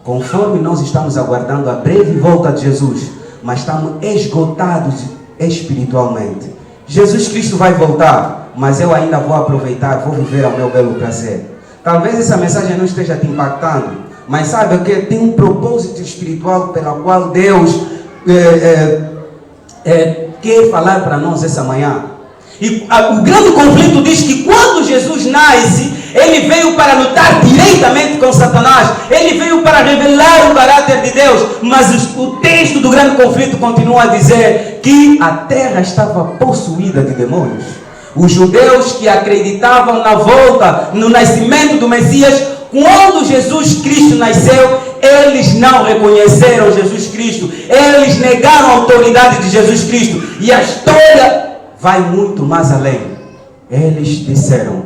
Conforme nós estamos aguardando a breve volta de Jesus, mas estamos esgotados espiritualmente. Jesus Cristo vai voltar, mas eu ainda vou aproveitar, vou viver ao meu belo prazer. Talvez essa mensagem não esteja te impactando, mas sabe que tem um propósito espiritual pelo qual Deus quer falar para nós essa manhã. E o grande conflito diz que quando Jesus nasce, ele veio para lutar diretamente com Satanás, ele veio para revelar o caráter de Deus, mas o texto do grande conflito continua a dizer que a terra estava possuída de demônios. Os judeus que acreditavam na volta, no nascimento do Messias, quando Jesus Cristo nasceu, eles não reconheceram Jesus Cristo, eles negaram a autoridade de Jesus Cristo, e a história vai muito mais além. Eles disseram: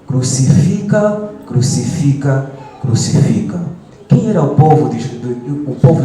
crucifica, crucifica, crucifica. Quem era o povo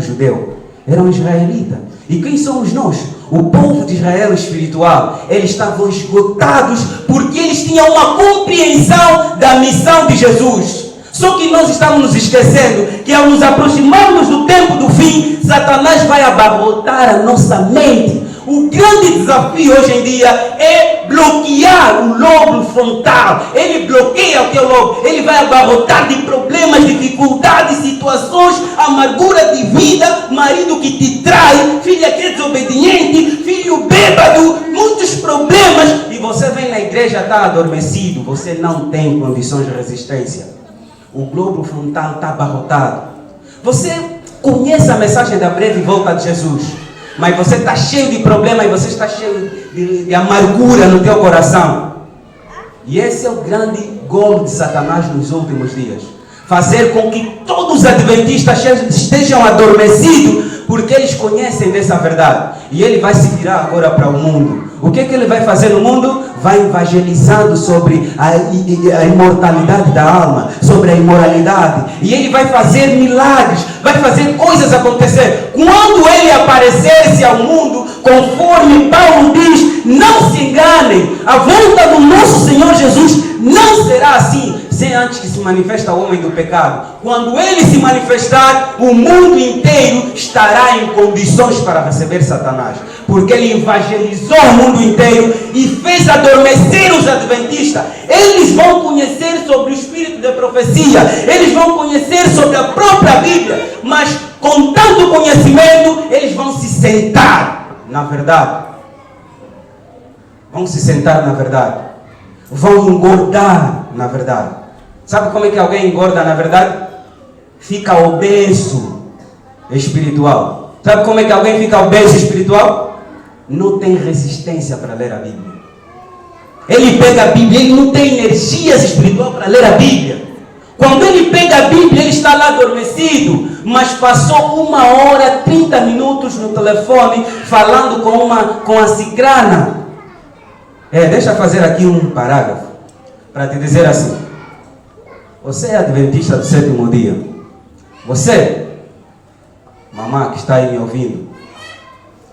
judeu? Eram israelitas. E quem somos nós? O povo de Israel espiritual. Eles estavam esgotados porque eles tinham uma compreensão da missão de Jesus. Só que nós estamos nos esquecendo que ao nos aproximarmos do tempo do fim, Satanás vai abarrotar a nossa mente. O grande desafio hoje em dia é bloquear o lobo frontal. Ele bloqueia o teu lobo. Ele vai abarrotar de problemas, dificuldades, situações, amargura de vida, marido que te trai, filha que é desobediente, filho bêbado, muitos problemas. E você vem na igreja, está adormecido, você não tem condições de resistência. O globo frontal está abarrotado. Você conhece a mensagem da breve volta de Jesus, mas você está cheio de problemas e você está cheio de amargura no teu coração. E esse é o grande golo de Satanás nos últimos dias. Fazer com que todos os adventistas estejam adormecidos, porque eles conhecem dessa verdade. E ele vai se virar agora para o mundo. O que ele vai fazer no mundo? Vai evangelizando sobre a imortalidade da alma, sobre a imoralidade. E ele vai fazer milagres, vai fazer coisas acontecer. Quando ele aparecer-se ao mundo, conforme Paulo diz, não se enganem, a volta do nosso Senhor Jesus não será assim, sem antes que se manifesta o homem do pecado. Quando ele se manifestar, o mundo inteiro estará em condições para receber Satanás, porque ele evangelizou o mundo inteiro e fez adormecer os adventistas. Eles vão conhecer sobre o espírito de profecia, eles vão conhecer sobre a própria Bíblia, mas com tanto conhecimento, eles vão se sentar na verdade. Vão se sentar na verdade. Vão engordar na verdade. Sabe como é que alguém engorda na verdade? Fica obeso espiritual. Sabe como é que alguém fica obeso espiritual? Não tem resistência para ler a Bíblia. Ele pega a Bíblia, ele não tem energias espiritual para ler a Bíblia. Quando ele pega a Bíblia, ele está lá adormecido, mas passou 1 hora, 30 minutos no telefone, falando com a cicrana. Deixa eu fazer aqui um parágrafo, para te dizer assim: você é adventista do 7º dia. Você, mamãe que está aí me ouvindo,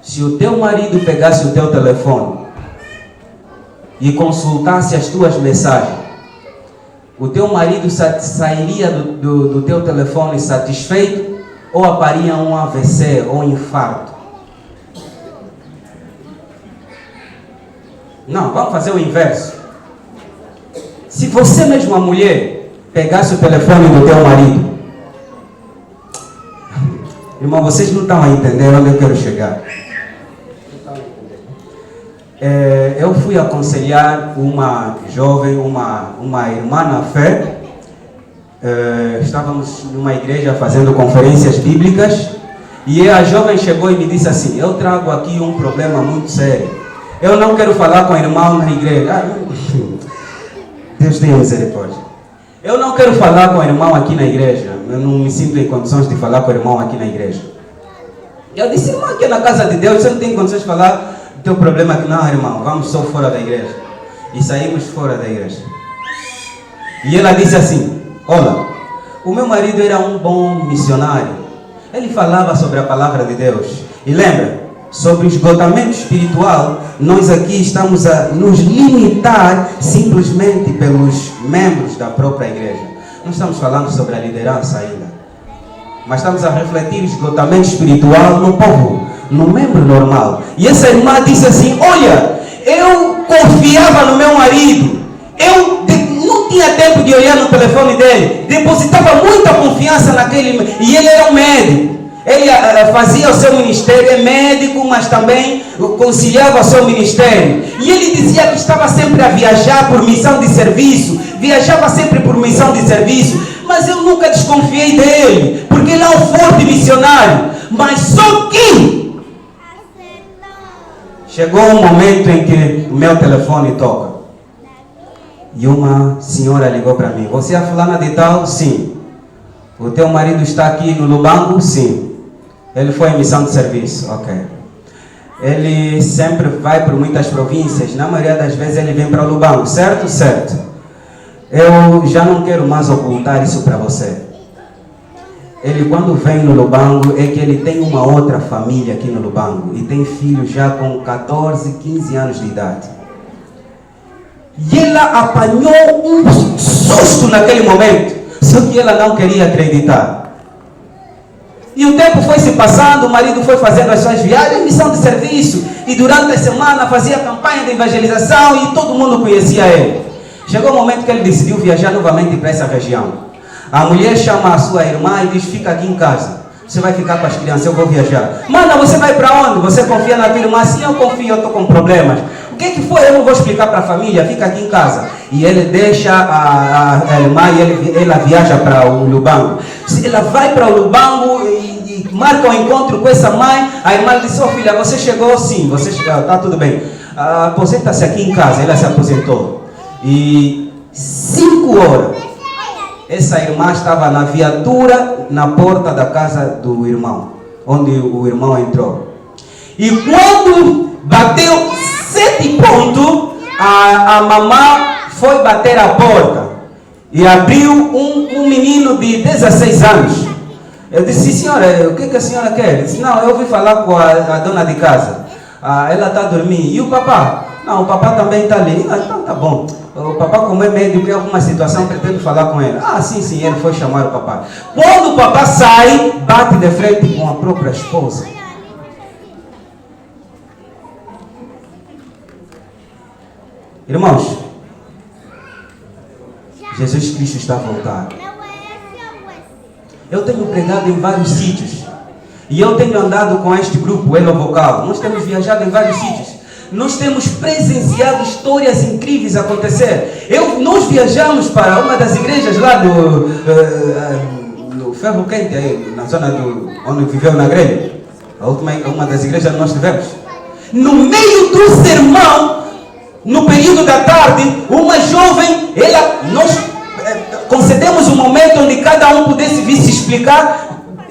se o teu marido pegasse o teu telefone e consultasse as tuas mensagens, o teu marido sairia do teu telefone satisfeito ou aparia um AVC ou um infarto? Não, vamos fazer o inverso. você mesmo, a mulher, pegasse o telefone do teu marido. Irmão, vocês não estão a entender onde eu quero chegar. Eu fui aconselhar uma jovem, uma irmã na fé. Estávamos numa igreja fazendo conferências bíblicas. E a jovem chegou e me disse assim: eu trago aqui um problema muito sério. Eu não quero falar com o irmão na igreja. Deus tenha misericórdia. Eu não quero falar com o irmão aqui na igreja. Eu não me sinto em condições de falar com o irmão aqui na igreja. Eu disse: irmão, aqui na casa de Deus, você não tem condições de falar do teu problema aqui? Não, irmão, vamos só fora da igreja. E saímos fora da igreja. E ela disse assim: olha, o meu marido era um bom missionário. Ele falava sobre a palavra de Deus. E lembra, sobre o esgotamento espiritual, nós aqui estamos a nos limitar simplesmente pelos membros da própria igreja. Não estamos falando sobre a liderança ainda, mas estamos a refletir o esgotamento espiritual no povo, no membro normal. E essa irmã disse assim: olha, eu confiava no meu marido, eu não tinha tempo de olhar no telefone dele, depositava muita confiança naquele, e ele era um médico, ele fazia o seu ministério, é médico, mas também conciliava o seu ministério, e ele dizia que estava sempre a viajar por missão de serviço, viajava sempre por missão de serviço, mas eu nunca desconfiei dele, porque ele é um forte missionário. Mas só que chegou um momento em que o meu telefone toca. E uma senhora ligou para mim: você é a fulana de tal? Sim. O teu marido está aqui no Lubango? Sim. Ele foi em missão de serviço. Ok. Ele sempre vai por muitas províncias. Na maioria das vezes ele vem para o Lubango, certo? Certo. Eu já não quero mais ocultar isso para você. Ele, quando vem no Lubango, é que ele tem uma outra família aqui no Lubango. E tem filhos já com 14, 15 anos de idade. E ela apanhou um susto naquele momento. Só que ela não queria acreditar. E o tempo foi se passando, o marido foi fazendo as suas viagens, missão de serviço. E durante a semana fazia campanha de evangelização e todo mundo conhecia ele. Chegou o momento que ele decidiu viajar novamente para essa região. A mulher chama a sua irmã e diz: fica aqui em casa. Você vai ficar com as crianças, eu vou viajar. Mana, você vai para onde? Você confia na tua irmã? Sim, eu confio, eu estou com problemas. O que foi? Eu não vou explicar para a família, fica aqui em casa. E ele deixa a irmã e ela viaja para o Lubango. Ela vai para o Lubango e marca um encontro com essa mãe. A irmã disse: oh filha, você chegou? Sim, você chegou, está tudo bem. Aposenta-se aqui em casa. Ela se aposentou. E 5 horas, essa irmã estava na viatura na porta da casa do irmão, onde o irmão entrou. E quando bateu 7 pontos, a mamã foi bater a porta e abriu um menino de 16 anos. Eu disse: senhora, o que a senhora quer? Ele disse: não, eu vim falar com a dona de casa. Ela está dormindo. E o papá? Não, o papá também está ali. Então tá bom. O papá, como é médico, em alguma situação, pretendo falar com ele. Sim, ele foi chamar o papá. Quando o papá sai, bate de frente com a própria esposa. Irmãos, Jesus Cristo está a voltar. Eu tenho pregado em vários sítios. E eu tenho andado com este grupo, Elo Vocal. Nós temos viajado em vários sítios. Nós temos presenciado histórias incríveis acontecer. Nós viajamos para uma das igrejas lá no Ferro Quente, aí, na zona onde viveu na Grelha. Uma das igrejas que nós tivemos. No meio do sermão, no período da tarde, uma jovem, nós concedemos um momento onde cada um pudesse vir se explicar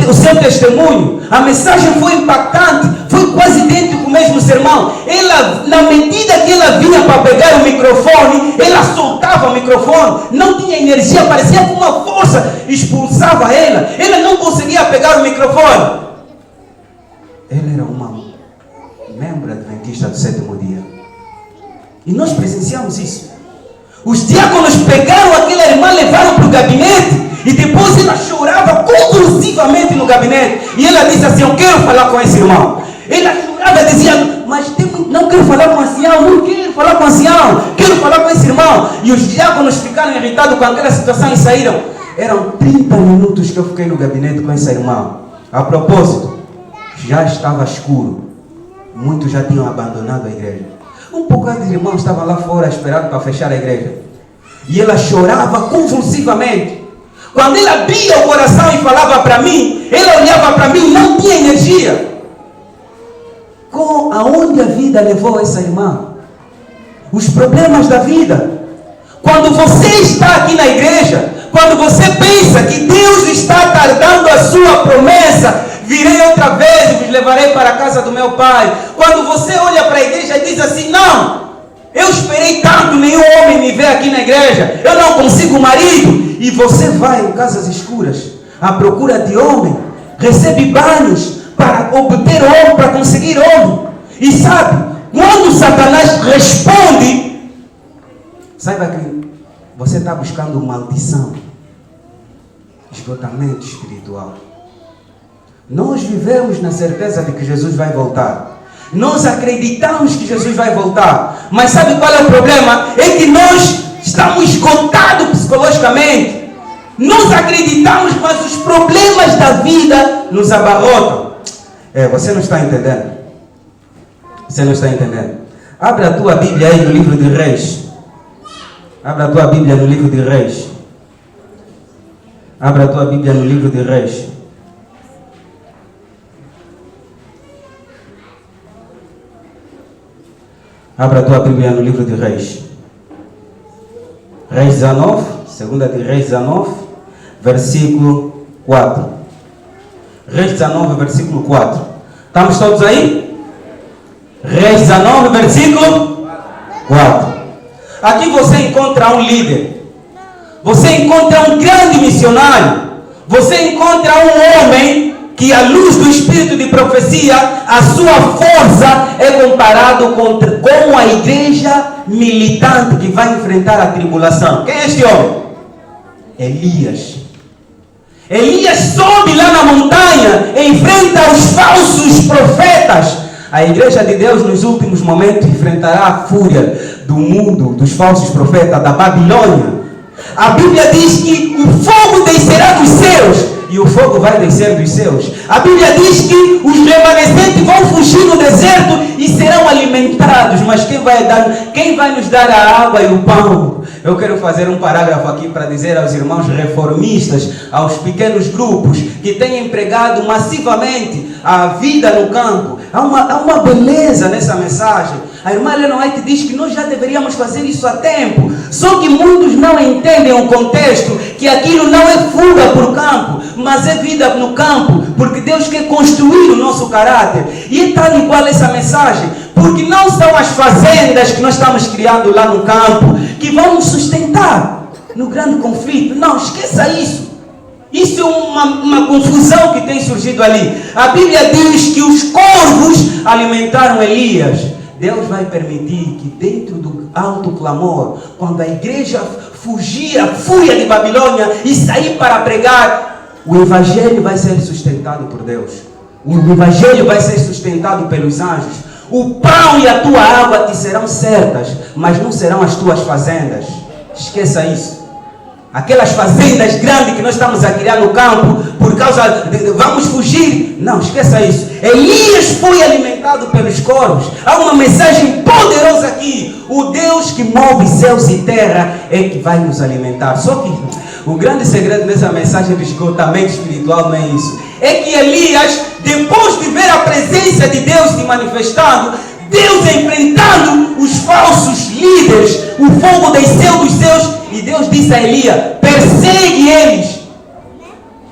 o seu testemunho. A mensagem foi impactante, foi quase dentro do mesmo sermão. Ela, na medida que ela vinha para pegar o microfone, ela soltava o microfone, não tinha energia, parecia que uma força expulsava ela não conseguia pegar o microfone. Ela era uma membro adventista do 7º dia. E nós presenciamos isso. Os diáconos pegaram aquela irmã, levaram para o gabinete. E depois ela chorava convulsivamente no gabinete. E ela disse assim: eu quero falar com esse irmão. Ela chorava, dizia: mas não quero falar com esse irmão, não quero falar com o ancião, quero falar com esse irmão. E os diáconos ficaram irritados com aquela situação e saíram. Eram 30 minutos que eu fiquei no gabinete com essa irmã. A propósito, já estava escuro. Muitos já tinham abandonado a igreja. Um bocado de irmãos estavam lá fora esperando para fechar a igreja. E ela chorava convulsivamente. Quando ela abria o coração e falava para mim, ela olhava para mim e não tinha energia. Aonde a vida levou essa irmã? Os problemas da vida. Quando você está aqui na igreja, quando você pensa que Deus está tardando a sua promessa, virei outra vez e vos levarei para a casa do meu pai. Quando você olha para a igreja e diz assim, não, eu esperei tanto, nenhum homem me vê aqui na igreja, eu não consigo marido. E você vai em casas escuras, à procura de homem, recebe banhos para obter homem, para conseguir homem. E sabe, quando Satanás responde, saiba que você está buscando maldição, esgotamento espiritual. Nós vivemos na certeza de que Jesus vai voltar. Nós acreditamos que Jesus vai voltar. Mas sabe qual é o problema? É que nós estamos esgotados psicologicamente. Nós acreditamos, mas os problemas da vida nos abarrotam. Você não está entendendo. Você não está entendendo. Abre a tua Bíblia aí no livro de Reis. Abra a tua Bíblia no livro de Reis. Abra a tua Bíblia no livro de Reis. Abra a tua Bíblia no livro de Reis. Reis 19, segunda de Reis 19, versículo 4. Reis 19, versículo 4. Estamos todos aí? Reis 19, versículo 4. Aqui você encontra um líder. Você encontra um grande missionário. Você encontra um homem que, à luz do espírito de profecia, a sua força é comparado com a igreja militante que vai enfrentar a tribulação. Quem é este homem? Elias. Elias sobe lá na montanha, enfrenta os falsos profetas. A igreja de Deus nos últimos momentos enfrentará a fúria do mundo, dos falsos profetas, da Babilônia. A Bíblia diz que o fogo descerá dos céus. E o fogo vai descer dos céus. A Bíblia diz que os remanescentes vão fugir no deserto e serão alimentados. Mas quem vai nos dar a água e o pão? Eu quero fazer um parágrafo aqui para dizer aos irmãos reformistas, aos pequenos grupos que têm empregado massivamente a vida no campo. Há uma beleza nessa mensagem. A irmã Helena White diz que nós já deveríamos fazer isso há tempo. Só que muitos não entendem o contexto, que aquilo não é fuga para o campo, mas é vida no campo, porque Deus quer construir o nosso caráter. E é tal e qual essa mensagem, porque não são as fazendas que nós estamos criando lá no campo que vão nos sustentar no grande conflito. Não, esqueça isso. Isso é uma confusão que tem surgido ali. A Bíblia diz que os corvos alimentaram Elias. Deus vai permitir que dentro do alto clamor, quando a igreja fugir a fúria de Babilônia e sair para pregar, o evangelho vai ser sustentado por Deus. O evangelho vai ser sustentado pelos anjos. O pão e a tua água te serão certas, mas não serão as tuas fazendas. Esqueça isso. Aquelas fazendas grandes que nós estamos a criar no campo, por causa de vamos fugir. Não, esqueça isso. Elias foi alimentado pelos corvos. Há uma mensagem poderosa aqui. O Deus que move céus e terra é que vai nos alimentar. Só que o grande segredo dessa mensagem do esgotamento espiritual não é isso. É que Elias, depois de ver a presença de Deus se manifestando, Deus enfrentando os falsos líderes, o fogo desceu dos céus e Deus disse a Elias: persegue eles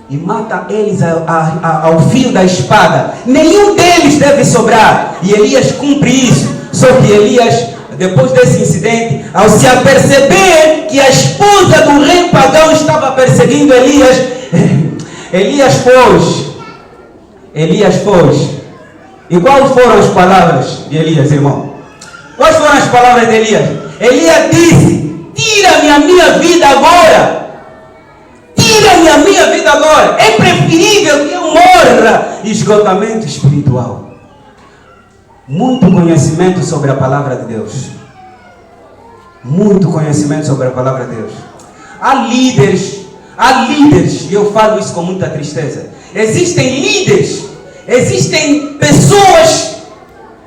e mata eles ao fio da espada. Nenhum deles deve sobrar. E Elias cumpre isso. Só que Elias, depois desse incidente, ao se aperceber que a esposa do rei pagão estava perseguindo Elias, Elias foge. E quais foram as palavras de Elias, irmão? Quais foram as palavras de Elias? Elias disse: tira-me a minha vida agora. Tira-me a minha vida agora. É preferível que eu morra. Esgotamento espiritual. Muito conhecimento sobre a palavra de Deus. muito conhecimento sobre a palavra de Deus. Há líderes, e eu falo isso com muita tristeza. Existem líderes, existem pessoas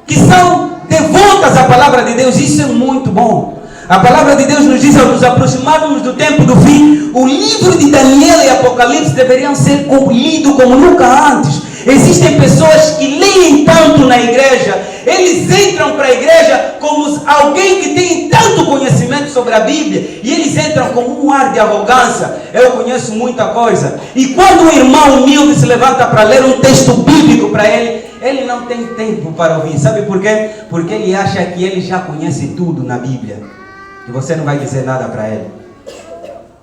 que são devotas à palavra de Deus. Isso é muito bom. A palavra de Deus nos diz, ao nos aproximarmos do tempo do fim, o livro de Daniel e Apocalipse deveriam ser lidos como nunca antes. Existem pessoas que leem tanto na igreja, eles entram para a igreja como alguém que tem tanto conhecimento sobre a Bíblia, e eles entram com um ar de arrogância. Eu conheço muita coisa. E quando um irmão humilde se levanta para ler um texto bíblico para ele, ele não tem tempo para ouvir. Sabe por quê? Porque ele acha que ele já conhece tudo na Bíblia, e você não vai dizer nada para ele.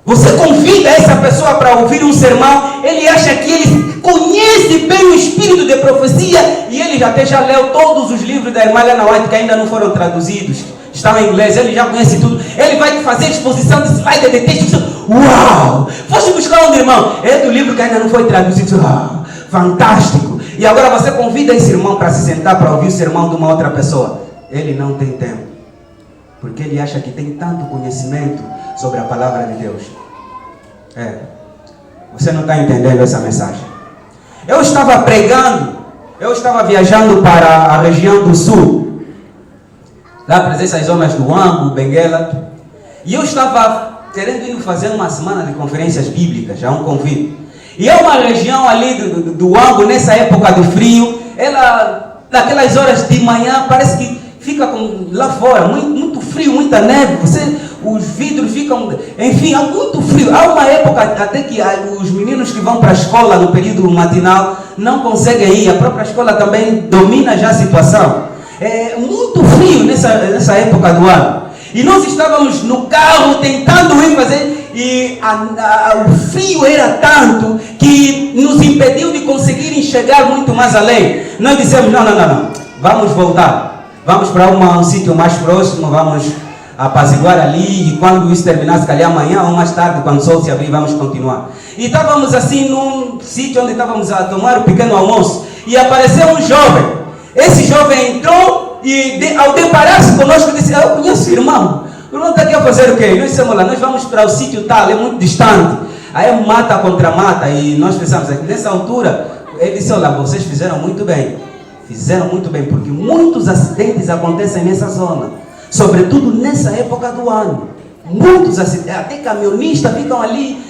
Você convida essa pessoa para ouvir um sermão, ele acha que ele conhece bem o espírito de profecia, e ele já leu todos os livros da irmã Helena White que ainda não foram traduzidos, estão em inglês, ele já conhece tudo. Ele vai te fazer exposição de slide de texto. Uau! Foste buscar onde, irmão? É do livro que ainda não foi traduzido. Fantástico! E agora você convida esse irmão para se sentar para ouvir o sermão de uma outra pessoa. Ele não tem tempo, porque ele acha que tem tanto conhecimento sobre a palavra de Deus. Você não está entendendo essa mensagem. Eu estava pregando, eu estava viajando para a região do sul, lá presença as zonas do Huambo, Benguela, e eu estava querendo ir fazer uma semana de conferências bíblicas, já um convite. E é uma região ali do Huambo, nessa época do frio, ela, naquelas horas de manhã, parece que fica lá fora, muito frio, muita neve, os vidros ficam, enfim, é muito frio. Há uma época até que os meninos que vão para a escola no período matinal não conseguem ir, a própria escola também domina já a situação. É muito frio nessa época do ano. E nós estávamos no carro tentando ir fazer, e o frio era tanto que nos impediu de conseguir enxergar muito mais além. Nós dissemos, não, vamos voltar. Vamos para um sítio mais próximo, vamos apaziguar ali, e quando isso terminar, se calhar amanhã ou mais tarde, quando o sol se abrir, vamos continuar. E estávamos assim num sítio onde estávamos a tomar um pequeno almoço, e apareceu um jovem. Esse jovem entrou e ao deparar-se conosco disse, eu conheço o irmão. O irmão está aqui a fazer o quê? Nós dissemos lá, nós vamos para o sítio tal, é muito distante. Aí é mata contra mata, e nós pensamos, nessa altura, ele disse, olha, vocês fizeram muito bem. Fizeram muito bem, porque muitos acidentes acontecem nessa zona, sobretudo nessa época do ano. Muitos acidentes, até caminhonistas ficam ali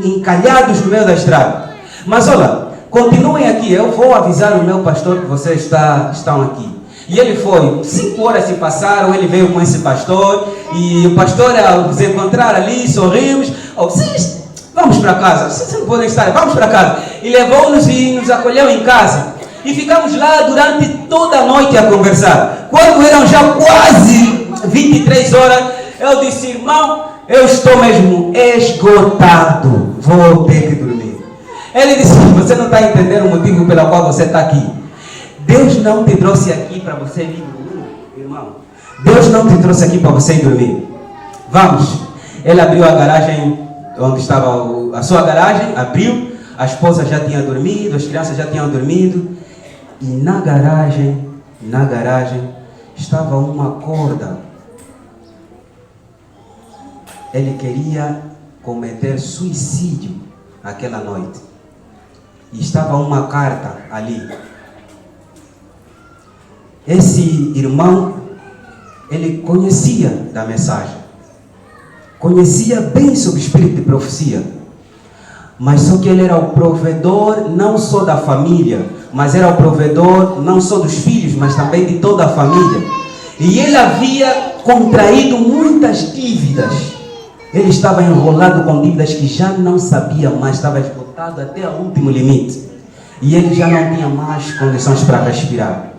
encalhados no meio da estrada. Mas olha, continuem aqui, eu vou avisar o meu pastor que vocês estão aqui. E ele foi, 5 horas se passaram, ele veio com esse pastor, e o pastor, ao nos encontrar ali, sorrimos, vocês, vamos para casa, vocês não podem estar, vamos para casa. E levou-nos e nos acolheu em casa. E ficamos lá durante toda a noite a conversar. Quando eram já quase 23 horas, eu disse, irmão, eu estou mesmo esgotado, vou ter que dormir. Ele disse, você não está entendendo o motivo pelo qual você está aqui. Deus não te trouxe aqui para você ir dormir, irmão. Deus não te trouxe aqui para você ir dormir. Vamos. Ele abriu a garagem, onde estava a sua garagem, abriu, a esposa já tinha dormido, as crianças já tinham dormido. E na garagem estava uma corda. Ele queria cometer suicídio aquela noite. E estava uma carta ali. Esse irmão, ele conhecia da mensagem. Conhecia bem sobre o espírito de profecia. Mas só que ele era o provedor não só da família, mas era o provedor não só dos filhos, mas também de toda a família. E ele havia contraído muitas dívidas. Ele estava enrolado com dívidas que já não sabia mais, estava esgotado até o último limite. E ele já não tinha mais condições para respirar.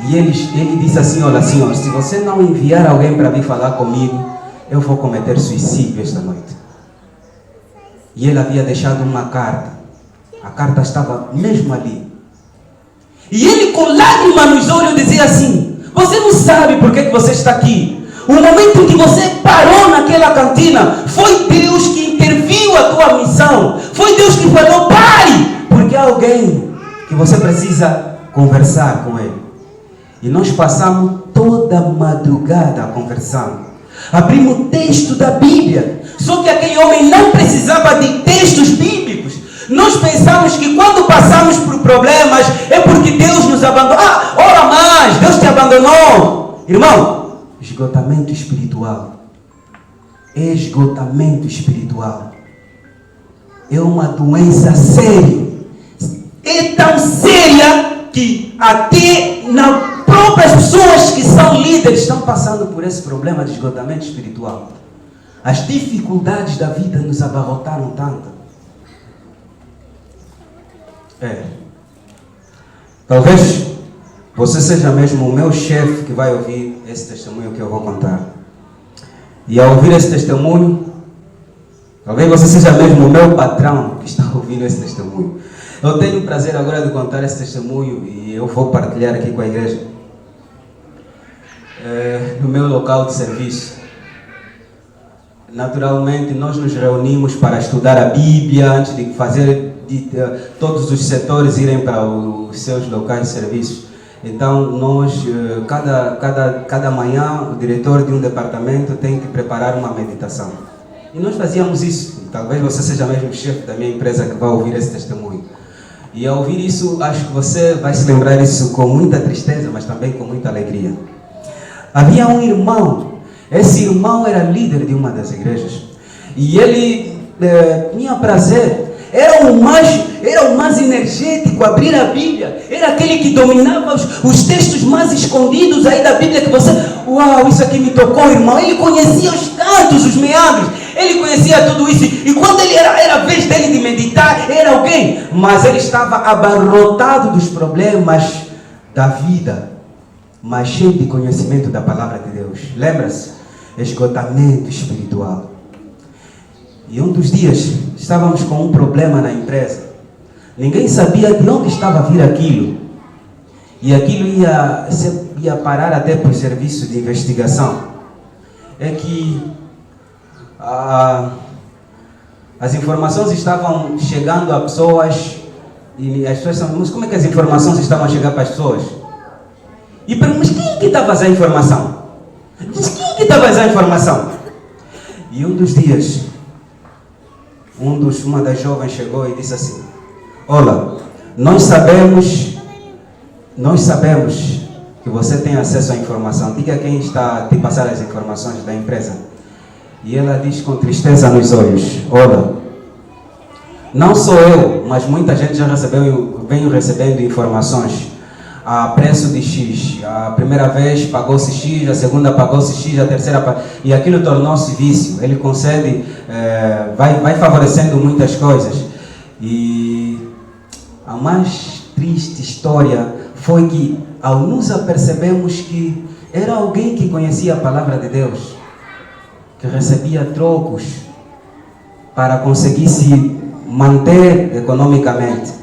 E ele disse assim, olha senhor, se você não enviar alguém para vir falar comigo, eu vou cometer suicídio esta noite. E ele havia deixado uma carta. A carta estava mesmo ali. E ele com lágrimas nos olhos dizia assim, você não sabe por que você está aqui. O momento em que você parou naquela cantina, foi Deus que interviu a tua missão. Foi Deus que falou, pare, porque há alguém que você precisa conversar com ele. E nós passamos toda madrugada conversando. Abrimos o texto da Bíblia. Só que aquele homem não precisava de textos bíblicos. Nós pensamos que quando passamos por problemas é porque Deus nos abandonou. Ora mais, Deus te abandonou. Irmão, esgotamento espiritual. Esgotamento espiritual é uma doença séria. É tão séria que até nas próprias pessoas que são líderes estão passando por esse problema de esgotamento espiritual. As dificuldades da vida nos abarrotaram tanto. Talvez você seja mesmo o meu chefe que vai ouvir esse testemunho que eu vou contar. E ao ouvir esse testemunho, talvez você seja mesmo o meu patrão que está ouvindo esse testemunho. Eu tenho o prazer agora de contar esse testemunho e eu vou partilhar aqui com a igreja. No meu local de serviço. Naturalmente, nós nos reunimos para estudar a Bíblia antes de fazer todos os setores irem para os seus locais de serviço. Então, nós, cada manhã, o diretor de um departamento tem que preparar uma meditação. E nós fazíamos isso. Talvez você seja mesmo o chefe da minha empresa que vai ouvir esse testemunho. E ao ouvir isso, acho que você vai se lembrar disso com muita tristeza, mas também com muita alegria. Havia um irmão. Esse irmão era líder de uma das igrejas. E ele tinha prazer. Era o mais energético a abrir a Bíblia. Era aquele que dominava os textos mais escondidos aí da Bíblia que você... Uau, isso aqui me tocou, irmão. Ele conhecia os cantos, os meandros. Ele conhecia tudo isso. E quando ele era a vez dele de meditar, era alguém. Mas ele estava abarrotado dos problemas da vida, mas cheio de conhecimento da palavra de Deus. Lembra-se? Esgotamento espiritual. E um dos dias, estávamos com um problema na empresa. Ninguém sabia de onde estava a vir aquilo. E aquilo ia parar até para o serviço de investigação. É que as informações estavam chegando a pessoas. E as pessoas estavam, mas como é que as informações estavam a chegar para as pessoas? E perguntamos, mas quem que está a vazar a informação? Mas quem que está a vazar a informação? E um dos dias, uma das jovens chegou e disse assim: olha, nós sabemos que você tem acesso à informação. Diga quem está a te passar as informações da empresa. E ela diz com tristeza nos olhos: olha, não sou eu, mas muita gente já venho recebendo informações a preço de X. A primeira vez pagou-se X, a segunda pagou-se X, a terceira e aquilo tornou-se vício. Ele concede, vai favorecendo muitas coisas. E a mais triste história foi que, ao nos apercebemos que era alguém que conhecia a palavra de Deus, que recebia trocos para conseguir se manter economicamente.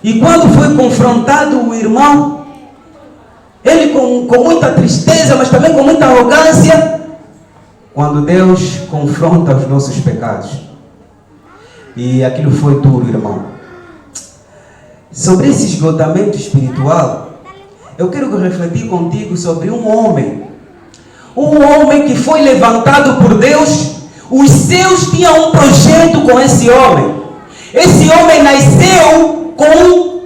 E quando foi confrontado o irmão, ele com muita tristeza, mas também com muita arrogância, quando Deus confronta os nossos pecados. E aquilo foi duro, irmão. Sobre esse esgotamento espiritual, eu quero refletir contigo sobre um homem que foi levantado por Deus. Os seus tinham um projeto com esse homem. Esse homem nasceu com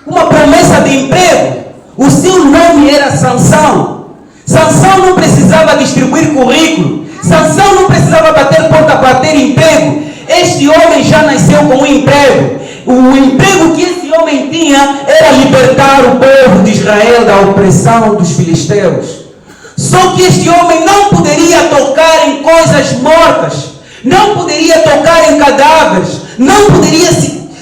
uma promessa de emprego. O seu nome era Sansão. Sansão não precisava distribuir currículo. Sansão não precisava bater porta para ter emprego. Este homem já nasceu com um emprego. O emprego que esse homem tinha era libertar o povo de Israel da opressão dos filisteus. Só que este homem não poderia tocar em coisas mortas, não poderia tocar em cadáveres, não poderia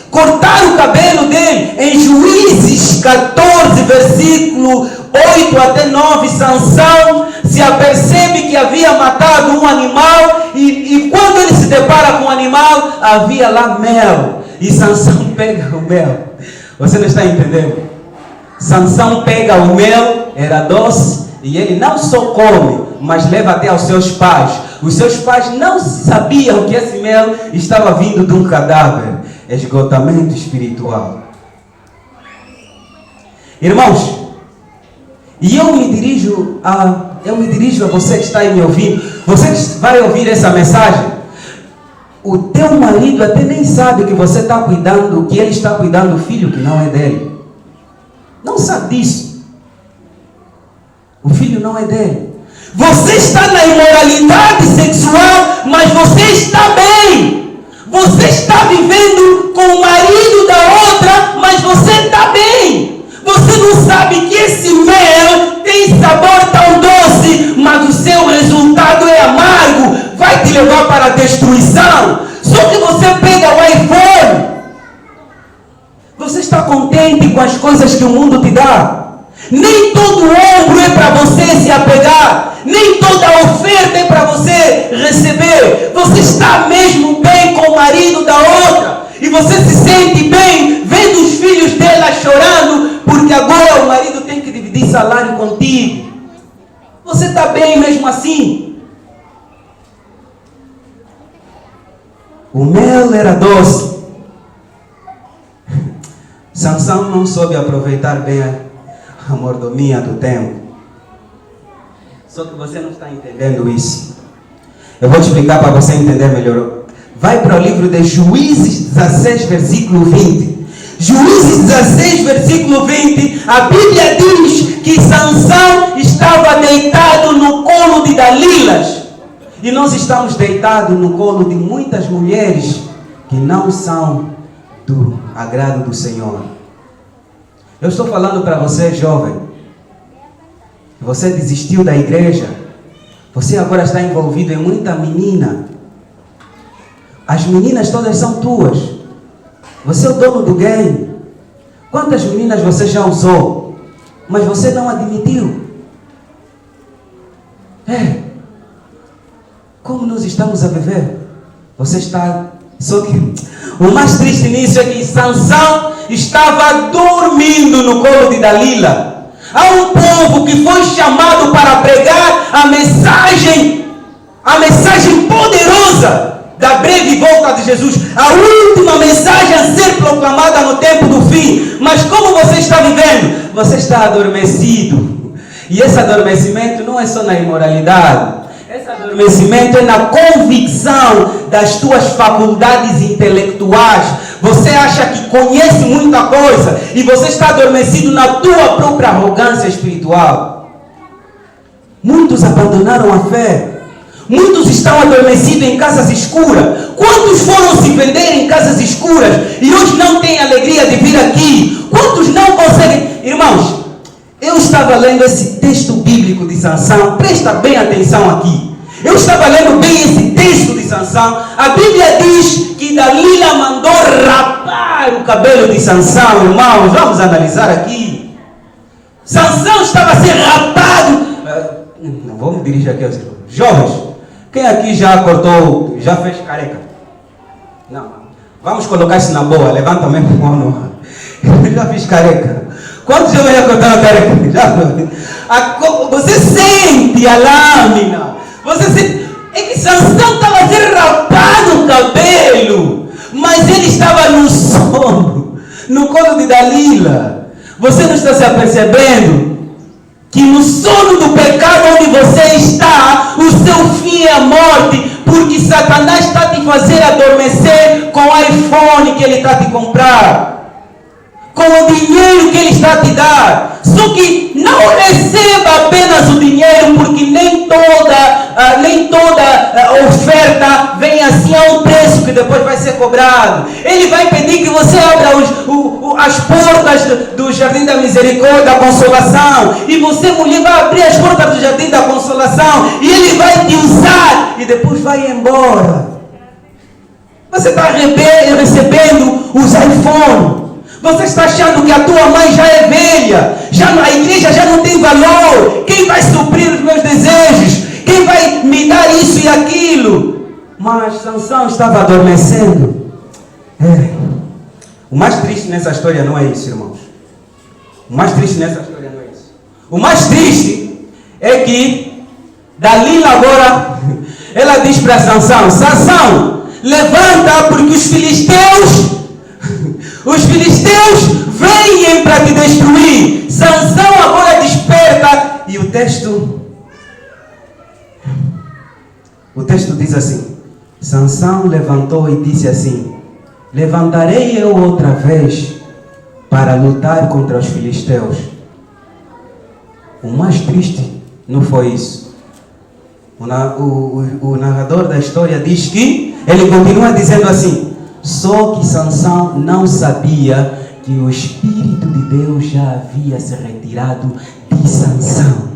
cortar o cabelo dele. Em Juízes 14, versículo 8 até 9, Sansão se apercebe que havia matado um animal e quando ele se depara com o animal, havia lá mel. E Sansão pega o mel. Você não está entendendo? Sansão pega o mel, era doce, e ele não só come, mas leva até aos seus pais. Os seus pais não sabiam que esse mel estava vindo de um cadáver. Esgotamento espiritual. Irmãos, E eu me dirijo a você que está aí me ouvindo. Você que vai ouvir essa mensagem. O teu marido até nem sabe que você está cuidando, que ele está cuidando do filho que não é dele. Não sabe disso. O filho não é dele. Você está na imoralidade sexual, mas você está bem. Você está vivendo com o marido da outra, mas você está bem. Você não sabe que esse mel tem sabor tão doce, mas o seu resultado é amargo. Vai te levar para a destruição. Só que você pega o iPhone. Você está contente com as coisas que o mundo te dá? Nem todo ombro é para você se apegar. Nem toda oferta é para você receber. Você está mesmo bem com o marido da outra. E você se sente bem vendo os filhos dela chorando, porque agora o marido tem que dividir salário contigo. Você está bem mesmo assim? O mel era doce. Sansão não soube aproveitar bem a mordomia do tempo. Só que você não está entendendo isso. Eu vou te explicar para você entender melhor. Vai para o livro de Juízes 16, versículo 20. Juízes 16, versículo 20. A Bíblia diz que Sansão estava deitado no colo de Dalilas. E nós estamos deitados no colo de muitas mulheres que não são do agrado do Senhor. Eu estou falando para você, jovem. Você desistiu da igreja. Você agora está envolvido em muita menina. As meninas todas são tuas. Você é o dono do game. Quantas meninas você já usou, mas você não admitiu? Como nós estamos a viver? Você está... Só que o mais triste nisso é que Sansão estava dormindo no colo de Dalila. Há um povo que foi chamado para pregar a mensagem poderosa da breve volta de Jesus, a última mensagem a ser proclamada no tempo do fim. Mas como você está vivendo? Você está adormecido. E esse adormecimento não é só na imoralidade. Esse adormecimento é na convicção das tuas faculdades intelectuais. Você acha que conhece muita coisa e você está adormecido na tua própria arrogância espiritual. Muitos abandonaram a fé. Muitos estão adormecidos em casas escuras. Quantos foram se vender em casas escuras e hoje não têm alegria de vir aqui? Quantos não conseguem? Irmãos, eu estava lendo esse texto bíblico de Sansão. Presta bem atenção aqui. Eu estava lendo bem esse texto de Sansão. A Bíblia diz que Dalila mandou rapar o cabelo de Sansão. Irmãos, vamos analisar aqui. Sansão estava a ser rapado. Não vou me dirigir aqui aos jovens. Quem aqui já cortou, já fez careca? Não. Vamos colocar isso na boa. Levanta mesmo a mão. Eu já fiz careca. Quantos jovens já cortaram careca? Você sente a lâmina. Você sente. É que Sansão estava a ser rapado o cabelo. Mas ele estava no sono, no colo de Dalila. Você não está se apercebendo? Que no sono do pecado onde você está, o seu fim é a morte, porque Satanás está te fazendo adormecer com o iPhone que ele está te comprar, com o dinheiro que ele está te dar. Só que não receba apenas o dinheiro, porque nem toda oferta vem assim a um preço que depois vai ser cobrado. Ele vai pedir que você abra as portas do Jardim da Misericórdia, da Consolação. E você, mulher, vai abrir as portas do Jardim da Consolação. E ele vai te usar e depois vai embora. Você está recebendo os iPhones. Você está achando que a tua mãe já é velha, a igreja já não tem valor. Quem vai suprir os meus desejos? Quem vai me dar isso e aquilo? Mas Sansão estava adormecendo. O mais triste nessa história não é isso, irmãos. O mais triste nessa história não é isso. O mais triste é que Dalila agora, ela diz para Sansão: Sansão, levanta, porque os filisteus Os filisteus vêm para te destruir. Sansão agora desperta. E o texto diz assim: Sansão levantou e disse assim: levantarei eu outra vez para lutar contra os filisteus. O mais triste não foi isso. O narrador da história diz que ele continua dizendo assim: só que Sansão não sabia que o Espírito de Deus já havia se retirado de Sansão.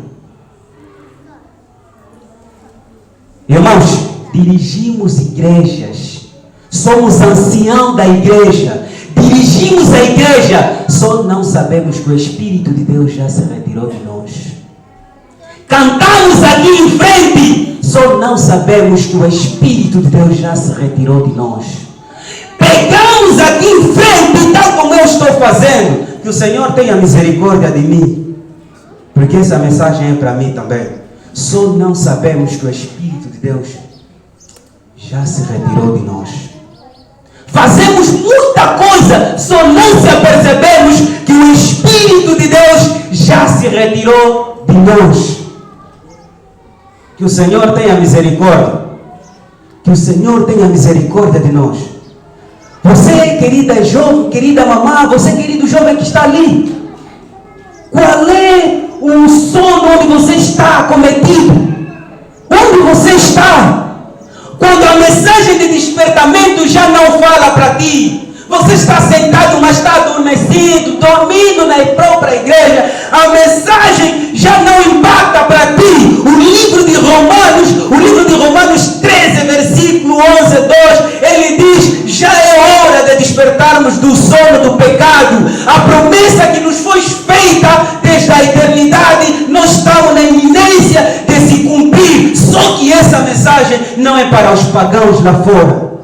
Irmãos, dirigimos igrejas, somos ancião da igreja, dirigimos a igreja, só não sabemos que o Espírito de Deus já se retirou de nós. Cantamos aqui em frente, só não sabemos que o Espírito de Deus já se retirou de nós. Pegamos aqui em frente, tal como eu estou fazendo. Que o Senhor tenha misericórdia de mim, porque essa mensagem é para mim também. Só não sabemos que o Espírito de Deus já se retirou de nós. Fazemos muita coisa, só não se apercebemos que o Espírito de Deus já se retirou de nós. Que o Senhor tenha misericórdia. Que o Senhor tenha misericórdia de nós. Você, querida jovem, querida mamã, você, querido jovem que está ali, qual é o sono onde você está cometido? Onde você está? Quando a mensagem de despertamento já não fala para ti. Você está sentado, mas está adormecido, dormindo na própria igreja. A mensagem já não impacta para ti. O livro de Romanos 13, versículo 11, 2, ele diz: já é hora de despertarmos do sono do pecado. A promessa que nos foi feita desde a eternidade, nós estamos na iminência de se cumprir. Só que essa mensagem não é para os pagãos lá fora.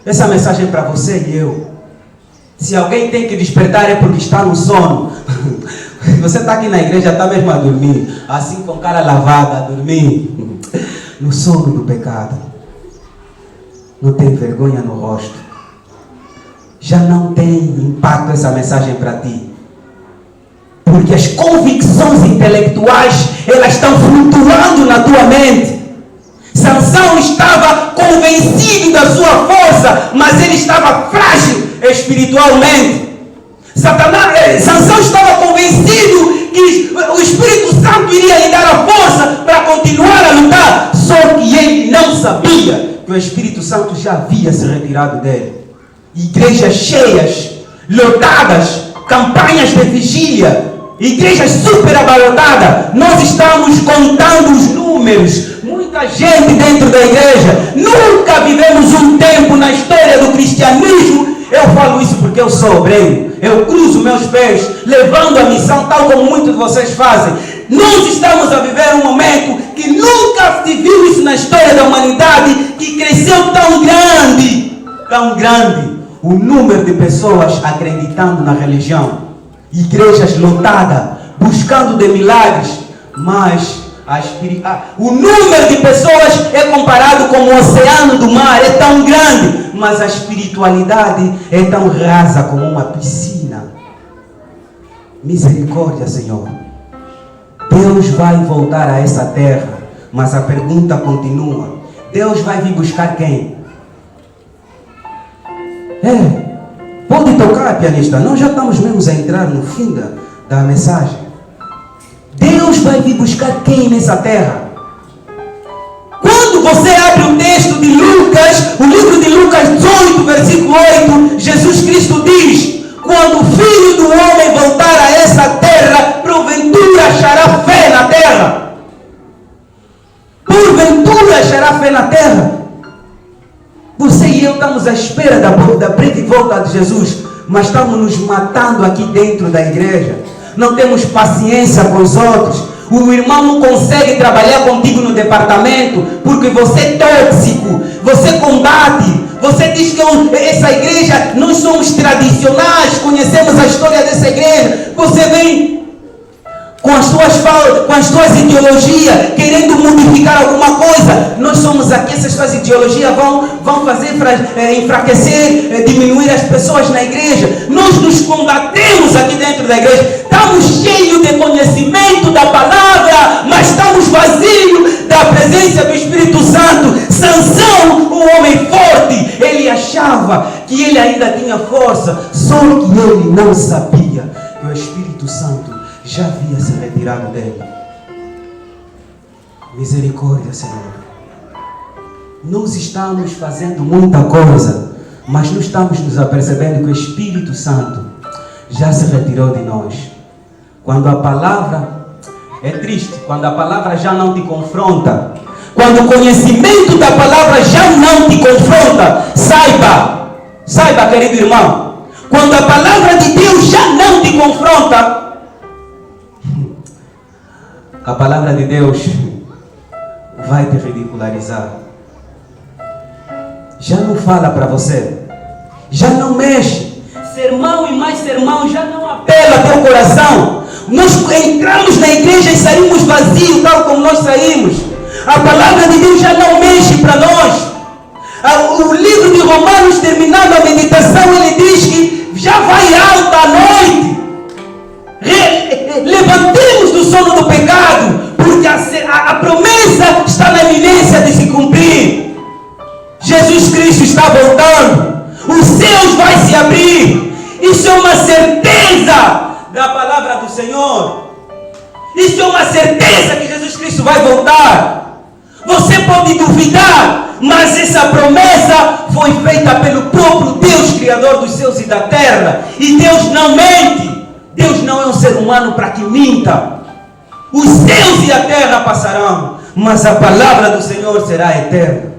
Essa mensagem é para você e eu. Se alguém tem que despertar é porque está no sono. Você está aqui na igreja, está mesmo a dormir, assim com cara lavada, a dormir, no sono do pecado. Não tem vergonha no rosto. Já não tem impacto essa mensagem para ti. Porque as convicções intelectuais, elas estão flutuando na tua mente. Sansão estava convencido da sua força, mas ele estava frágil espiritualmente. Sansão estava convencido que o Espírito Santo iria lhe dar a força para continuar a lutar. Só que ele não sabia que o Espírito Santo já havia se retirado dele. Igrejas cheias, lotadas, campanhas de vigília, igrejas super abarrotadas. Nós estamos contando os números. Muita gente dentro da igreja. Nunca vivemos um tempo na história do cristianismo. Eu falo isso porque eu sou obreiro. Eu cruzo meus pés, levando a missão, tal como muitos de vocês fazem. Nós estamos a viver um momento que nunca se viu isso na história da humanidade, que cresceu tão grande, o número de pessoas acreditando na religião. Igrejas lotadas, buscando de milagres, mas o número de pessoas é comparado com o oceano do mar, é tão grande, mas a espiritualidade é tão rasa como uma piscina. Misericórdia, Senhor. Deus vai voltar a essa terra, mas a pergunta continua: Deus vai vir buscar quem? Pode tocar, pianista. Nós já estamos mesmo a entrar no fim da mensagem. Deus vai vir buscar quem nessa terra? Quando você abre o texto de Lucas, o livro de Lucas 18, versículo 8, Jesus Cristo diz: quando o Filho do Homem voltar a essa terra, porventura achará fé na terra? Porventura achará fé na terra? Você e eu estamos à espera da breve volta de Jesus, mas estamos nos matando aqui dentro da igreja. Não temos paciência com os outros. O irmão não consegue trabalhar contigo no departamento porque você é tóxico, você combate, você diz que essa igreja, nós somos tradicionais, conhecemos a história dessa igreja. Você vem, com as tuas ideologias, querendo modificar alguma coisa. Nós somos aqui, essas tuas ideologias vão fazer enfraquecer, diminuir as pessoas na igreja. Nós nos combatemos aqui dentro da igreja. Estamos cheios de conhecimento da palavra, mas estamos vazios da presença do Espírito Santo. Sansão, um homem forte, ele achava que ele ainda tinha força, só que ele não sabia que o Espírito Santo já havia se retirado dele. Misericórdia, Senhor. Nós estamos fazendo muita coisa, mas não estamos nos apercebendo que o Espírito Santo já se retirou de nós. Quando a palavra é triste, quando a palavra já não te confronta, quando o conhecimento da palavra já não te confronta, saiba, querido irmão, quando a palavra de Deus já não te confronta, a palavra de Deus vai te ridicularizar. Já não fala para você, já não mexe. Sermão e mais sermão já não apela ao teu coração. Nós entramos na igreja e saímos vazios, tal como nós saímos. A palavra de Deus já não mexe para nós. O livro de Romanos, terminando a meditação, ele diz que já vai alta a noite. Levantemos do sono do pecado, porque a promessa está na iminência de se cumprir. Jesus Cristo está voltando, os céus vai se abrir. Isso é uma certeza da palavra do Senhor. Isso é uma certeza que Jesus Cristo vai voltar. Você pode duvidar, mas essa promessa foi feita pelo próprio Deus, Criador dos céus e da terra. E Deus não mente. Deus não é um ser humano para que minta. Os céus e a terra passarão, mas a palavra do Senhor será eterna.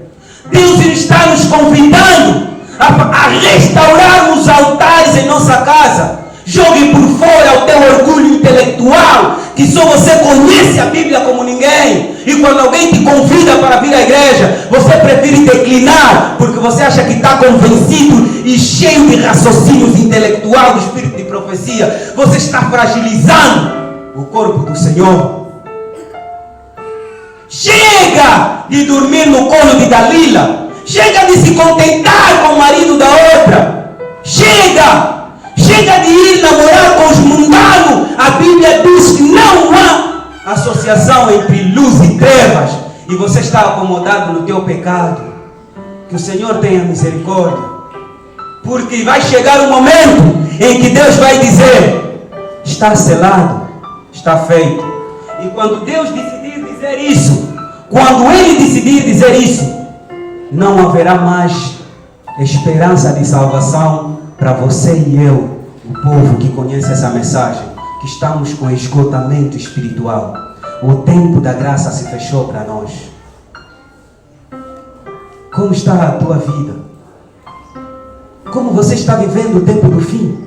Deus está nos convidando a restaurar os altares em nossa casa. Jogue por fora o teu orgulho intelectual, que só você conhece a Bíblia como ninguém. E quando alguém te convida para vir à igreja, você prefere declinar, porque você acha que está convencido e cheio de raciocínios intelectual do espírito de profecia. Você está fragilizando o corpo do Senhor. Chega de dormir no colo de Dalila. Chega de se contentar com o marido da outra. Chega de ir namorar com os mundanos. A Bíblia diz que não há associação entre luz e trevas. E você está acomodado no teu pecado. Que o Senhor tenha misericórdia. Porque vai chegar um momento em que Deus vai dizer: está selado, está feito. E quando Deus decidir dizer isso, quando Ele decidir dizer isso, não haverá mais esperança de salvação para você e eu, o povo que conhece essa mensagem, que estamos com esgotamento espiritual. O tempo da graça se fechou para nós. Como está a tua vida? Como você está vivendo o tempo do fim?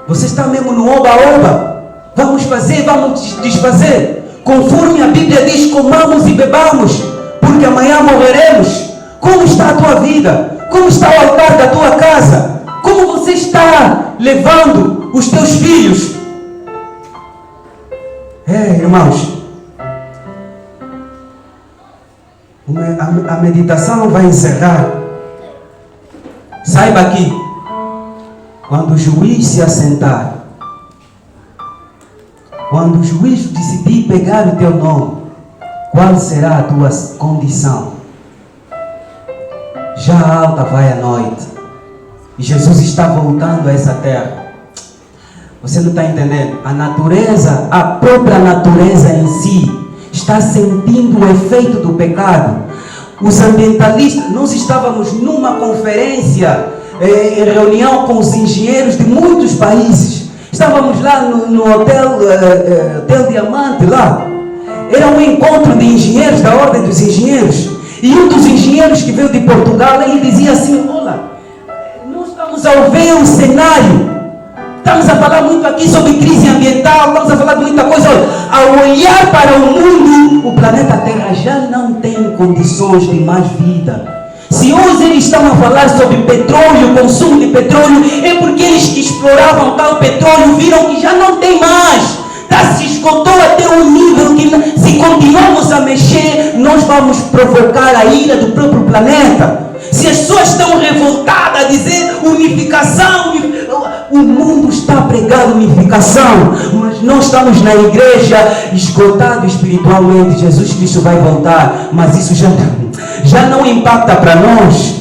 Você está mesmo no oba-oba? Vamos fazer, vamos desfazer. Conforme a Bíblia diz, comamos e bebamos, porque amanhã morreremos. Como está a tua vida? Como está o altar da tua casa? Como você está levando os teus filhos? Irmãos, a meditação vai encerrar. Saiba que quando o juiz se assentar, quando o juiz decidir pegar o teu nome, qual será a tua condição? Já alta vai a noite, e Jesus está voltando a essa terra. Você não está entendendo? A natureza, a própria natureza em si, está sentindo o efeito do pecado. Os ambientalistas, nós estávamos numa conferência, em reunião com os engenheiros de muitos países. Estávamos lá no Hotel Diamante, lá. Era um encontro de engenheiros, da Ordem dos Engenheiros. E um dos engenheiros que veio de Portugal, ele dizia assim: olha, nós estamos a ver o cenário. Estamos a falar muito aqui sobre crise ambiental, estamos a falar de muita coisa. Ao olhar para o mundo, o planeta Terra já não tem condições de mais vida. Se hoje eles estão a falar sobre petróleo, consumo de petróleo, é porque eles que exploravam tal petróleo viram que já não tem mais. Se esgotou até um nível que, se continuarmos a mexer, nós vamos provocar a ira do próprio planeta. Se as pessoas estão revoltadas a dizer unificação, o mundo está a pregar unificação, mas nós estamos na igreja esgotado espiritualmente. Jesus Cristo vai voltar, mas isso já não impacta para nós.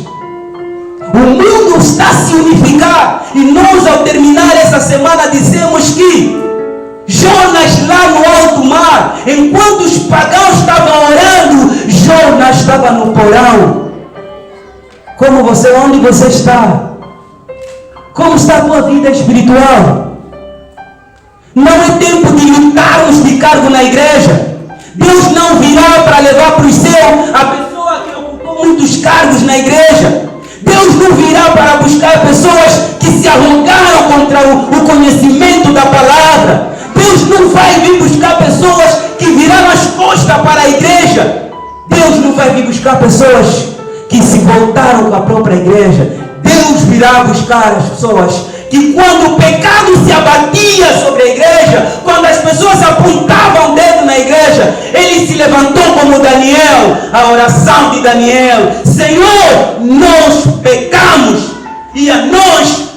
O mundo está a se unificar, e nós, ao terminar essa semana, dizemos que Jonas, lá no alto mar, enquanto os pagãos estavam orando, Jonas estava no porão. Onde você está? Como está a tua vida espiritual? Não é tempo de lutarmos de cargo na igreja. Deus não virá para levar para o céu a pessoa que ocupou muitos cargos na igreja. Deus não virá para buscar pessoas que se arrogaram contra o conhecimento da palavra. Deus não vai vir buscar pessoas que viraram as costas para a igreja. Deus não vai vir buscar pessoas que se voltaram com a própria igreja. Deus virá buscar as pessoas que, quando o pecado se abatia sobre a igreja, quando as pessoas apontavam o dedo na igreja, ele se levantou como Daniel, a oração de Daniel: Senhor, nós pecamos. E a nós,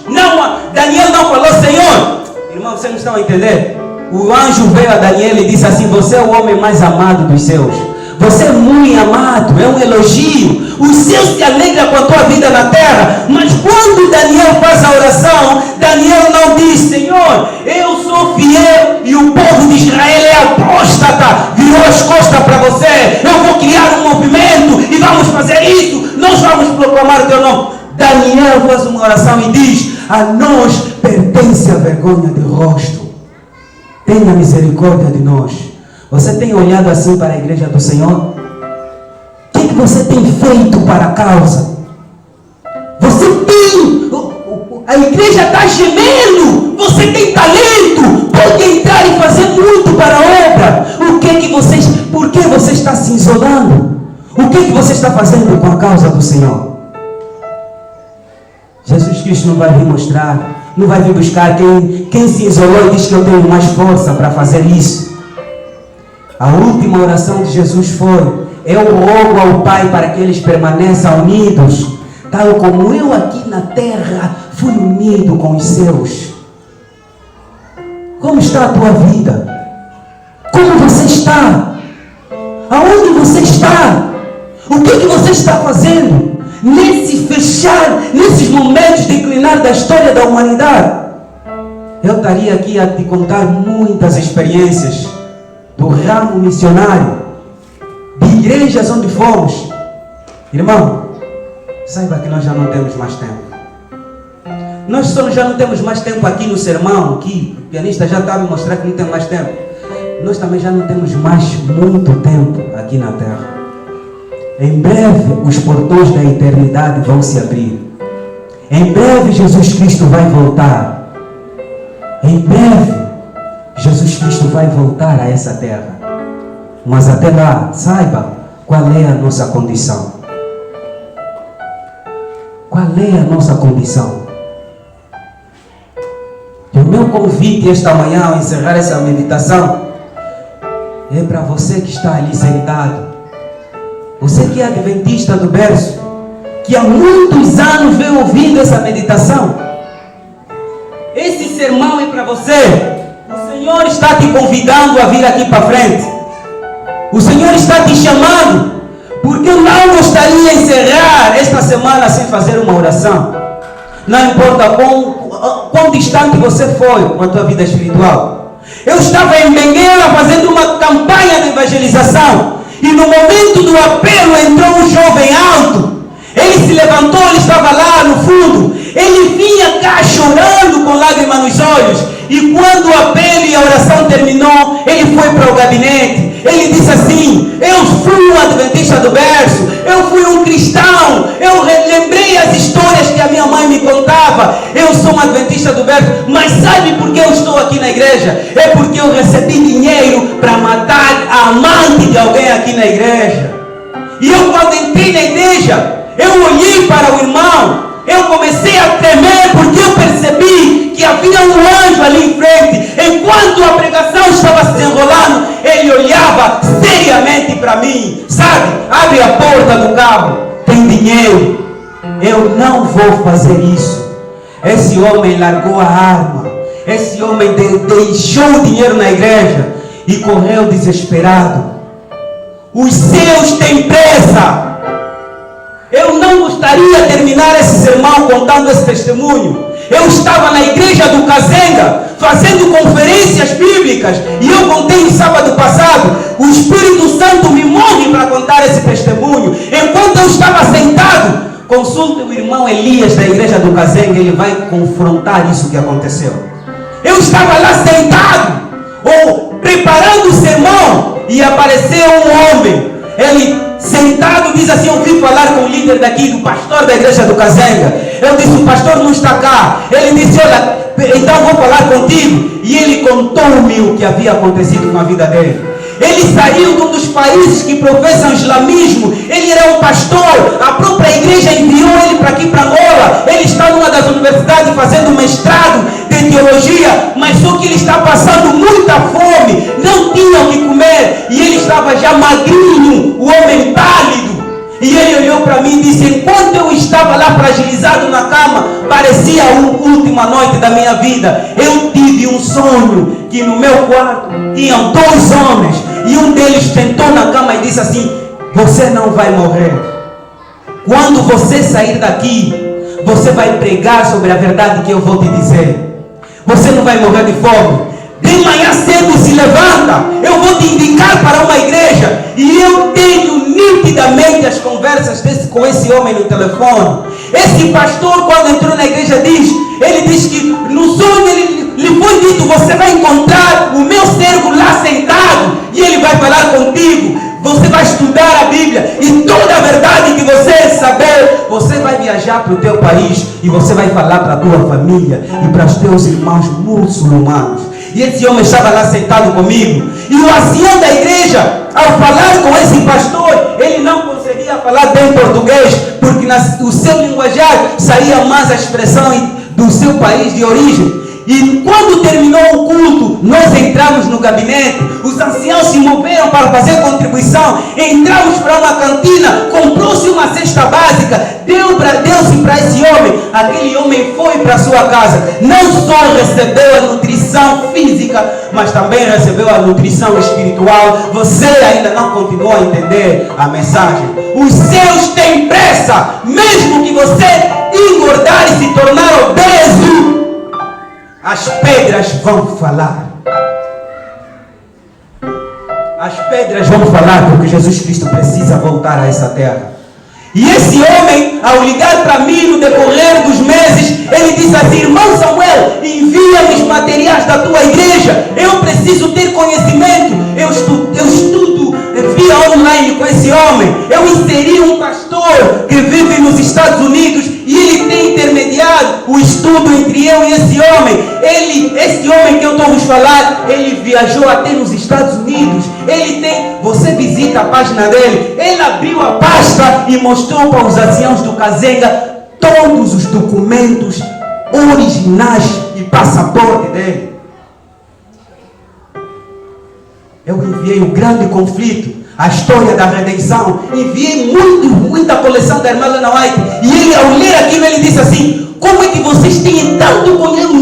Daniel não falou Senhor. Irmão, vocês não estão a entender? O anjo veio a Daniel e disse assim: você é o homem mais amado dos céus. Você é muito amado, é um elogio. Os céus se alegram com a tua vida na terra. Mas quando Daniel faz a oração, Daniel não diz: Senhor, eu sou fiel e o povo de Israel é apóstata, virou as costas para você. Eu vou criar um movimento e vamos fazer isso. Nós vamos proclamar o teu nome. Daniel faz uma oração e diz: a nós pertence a vergonha de rosto. Tenha misericórdia de nós. Você tem olhado assim para a igreja do Senhor? O que você tem feito para a causa? Você tem... A igreja está gemendo. Você tem talento. Pode entrar e fazer muito para a obra. Por que você está se isolando? O que você está fazendo com a causa do Senhor? Jesus Cristo não vai vir mostrar, não vai vir buscar quem se isolou e diz que eu tenho mais força para fazer isso. A última oração de Jesus foi: eu rogo ao Pai para que eles permaneçam unidos, tal como eu aqui na terra fui unido com os seus. Como está a tua vida? Como você está? Aonde você está? O que você está fazendo nesses momentos de declinar da história da humanidade? Eu estaria aqui a te contar muitas experiências do ramo missionário, de igrejas onde fomos. Irmão, saiba que nós já não temos mais tempo. Nós já não temos mais tempo aqui no sermão, que o pianista já estava a mostrar que não tem mais tempo. Nós também já não temos mais muito tempo aqui na terra. Em breve os portões da eternidade vão se abrir. Em breve Jesus Cristo vai voltar. Em breve Jesus Cristo vai voltar a essa terra. Mas até lá, saiba qual é a nossa condição. Qual é a nossa condição? E o meu convite esta manhã, ao encerrar essa meditação, é para você que está ali sentado. Você que é adventista do berço, que há muitos anos vem ouvindo essa meditação. Esse sermão é para você. O Senhor está te convidando a vir aqui para frente. O Senhor está te chamando, porque eu não gostaria de encerrar esta semana sem fazer uma oração. Não importa quão distante você foi com a tua vida espiritual. Eu estava em Benguela fazendo uma campanha de evangelização, e no momento do apelo entrou um jovem alto. Ele se levantou, ele estava lá no fundo. Ele vinha cá chorando com lágrimas nos olhos. E quando o apelo e a oração terminou, ele foi para o gabinete. Ele disse assim: eu fui um adventista do berço, eu fui um cristão, eu lembrei as histórias que a minha mãe me contava. Eu sou um adventista do berço, mas sabe por que eu estou aqui na igreja? É porque eu recebi dinheiro para matar a amante de alguém aqui na igreja. E eu, quando entrei na igreja, Eu olhei para o irmão, eu comecei a tremer porque eu percebi que havia um anjo ali em frente. Enquanto a pregação estava se desenrolando, ele olhava seriamente para mim. Sabe, abre a porta do carro, tem dinheiro. Eu não vou fazer isso. Esse homem largou a arma. Esse homem deixou o dinheiro na igreja e correu desesperado. Os seus têm pressa. Eu não gostaria de terminar esse sermão contando esse testemunho. Eu estava na igreja do Kazenga fazendo conferências bíblicas e eu contei no sábado passado. O Espírito Santo me move para contar esse testemunho. Enquanto eu estava sentado, consulte o irmão Elias da igreja do Kazenga, ele vai confrontar isso que aconteceu. Eu estava lá sentado, preparando o sermão, e apareceu um homem. Ele sentado diz assim: eu vim falar com o líder daqui, do pastor da igreja do Kazenga. Eu disse: o pastor não está cá. Ele disse: olha, então vou falar contigo. E ele contou-me o que havia acontecido com a vida dele. Ele saiu de um dos países que professam islamismo. Ele era um pastor. A própria igreja enviou ele para aqui, para Angola. Ele está numa das universidades fazendo mestrado de teologia. Mas só que ele está passando muita fome. Não tinha o que comer. E ele estava já magrinho, o homem pálido. E ele olhou para mim e disse: enquanto eu estava lá fragilizado na cama, parecia a última noite da minha vida. Eu tive um sonho que no meu quarto tinham 2 homens. E um deles sentou na cama e disse assim: você não vai morrer. Quando você sair daqui, você vai pregar sobre a verdade que eu vou te dizer. Você não vai morrer de fome. De manhã cedo se levanta, eu vou te indicar para uma igreja. E eu tenho nitidamente as conversas com esse homem no telefone. Esse pastor, quando entrou na igreja, ele diz que no sonho lhe foi dito: você vai encontrar o meu servo lá sentado e ele vai falar contigo. Você vai estudar a Bíblia e toda a verdade que você saber, você vai viajar para o teu país e você vai falar para a tua família e para os teus irmãos muçulmanos. E esse homem estava lá sentado comigo. E o ancião da igreja, ao falar com esse pastor, ele não conseguia falar bem português, porque o seu linguajar saía mais a expressão do seu país de origem. E quando terminou o culto, nós entramos no gabinete. Os anciãos se moveram para fazer contribuição. Entramos para uma cantina, comprou-se uma cesta básica, deu-se para esse homem. Aquele homem foi para sua casa. Não só recebeu a nutrição física, mas também recebeu a nutrição espiritual. Você ainda não continuou a entender a mensagem. Os seus têm pressa. Mesmo que você engordar e se tornar obeso, as pedras vão falar. As pedras vão falar, porque Jesus Cristo precisa voltar a essa terra. E esse homem, ao ligar para mim no decorrer dos meses, ele disse assim: irmão Samuel, envia-me os materiais da tua igreja. Eu preciso ter conhecimento. Eu estudo via online com esse homem. Eu inseri um pastor que vive nos Estados Unidos e ele tem intermediado o estudo entre eu e esse homem. Esse homem que eu estou vos falar, ele viajou até nos Estados Unidos. Você visita a página dele. Ele abriu a pasta e mostrou para os anciãos do Kazenga todos os documentos originais e passaporte dele. Eu enviei o grande conflito, a história da redenção. Enviei muita coleção da irmã Lana White. E ele, ao ler aquilo, ele disse assim: como é que vocês têm tanto conhecimento?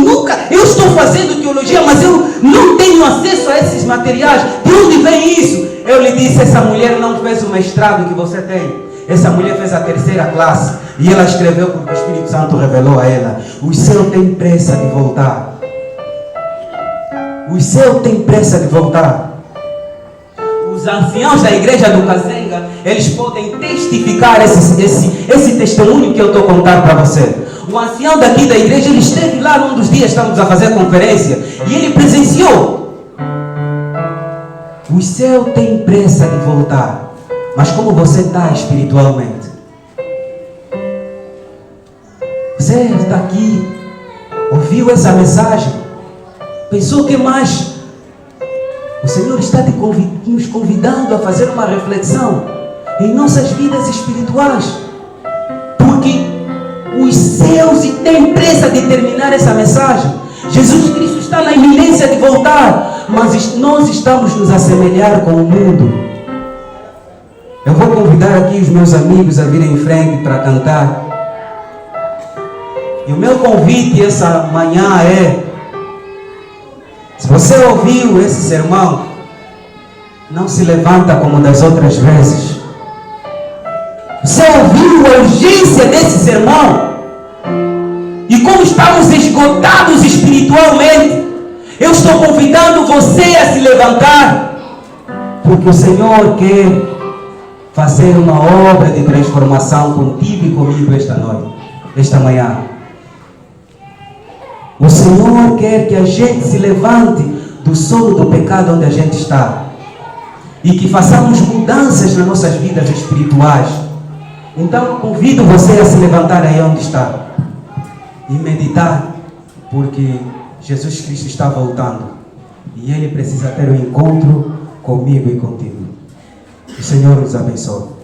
Eu estou fazendo teologia, mas eu não tenho acesso a esses materiais. De onde vem isso? Eu lhe disse: essa mulher não fez o mestrado que você tem. Essa mulher fez a 3ª classe. E ela escreveu porque o Espírito Santo revelou a ela. O céu tem pressa de voltar. O céu tem pressa de voltar. Os anciãos da igreja do Kazenga, eles podem testificar esse testemunho que eu estou contando para você. O ancião daqui da igreja, ele esteve lá num dos dias, estamos a fazer conferência, e ele presenciou. O céu tem pressa de voltar. Mas como você está espiritualmente? Você está aqui, ouviu essa mensagem, pensou que mais? O Senhor está nos convidando a fazer uma reflexão em nossas vidas espirituais. estamos e tem pressa de terminar essa mensagem. Jesus Cristo está na iminência de voltar, mas nós estamos nos assemelhar com o mundo. Eu vou convidar aqui os meus amigos a virem em frente para cantar. E o meu convite essa manhã é: se você ouviu esse sermão, não se levanta como das outras vezes. Você ouviu a urgência desse sermão? E como estamos esgotados espiritualmente, eu estou convidando você a se levantar, porque o Senhor quer fazer uma obra de transformação contigo e comigo esta manhã. O Senhor quer que a gente se levante do sono do pecado onde a gente está e que façamos mudanças nas nossas vidas espirituais. Então eu convido você a se levantar aí onde está e meditar, porque Jesus Cristo está voltando e Ele precisa ter um encontro comigo e contigo. O Senhor nos abençoe.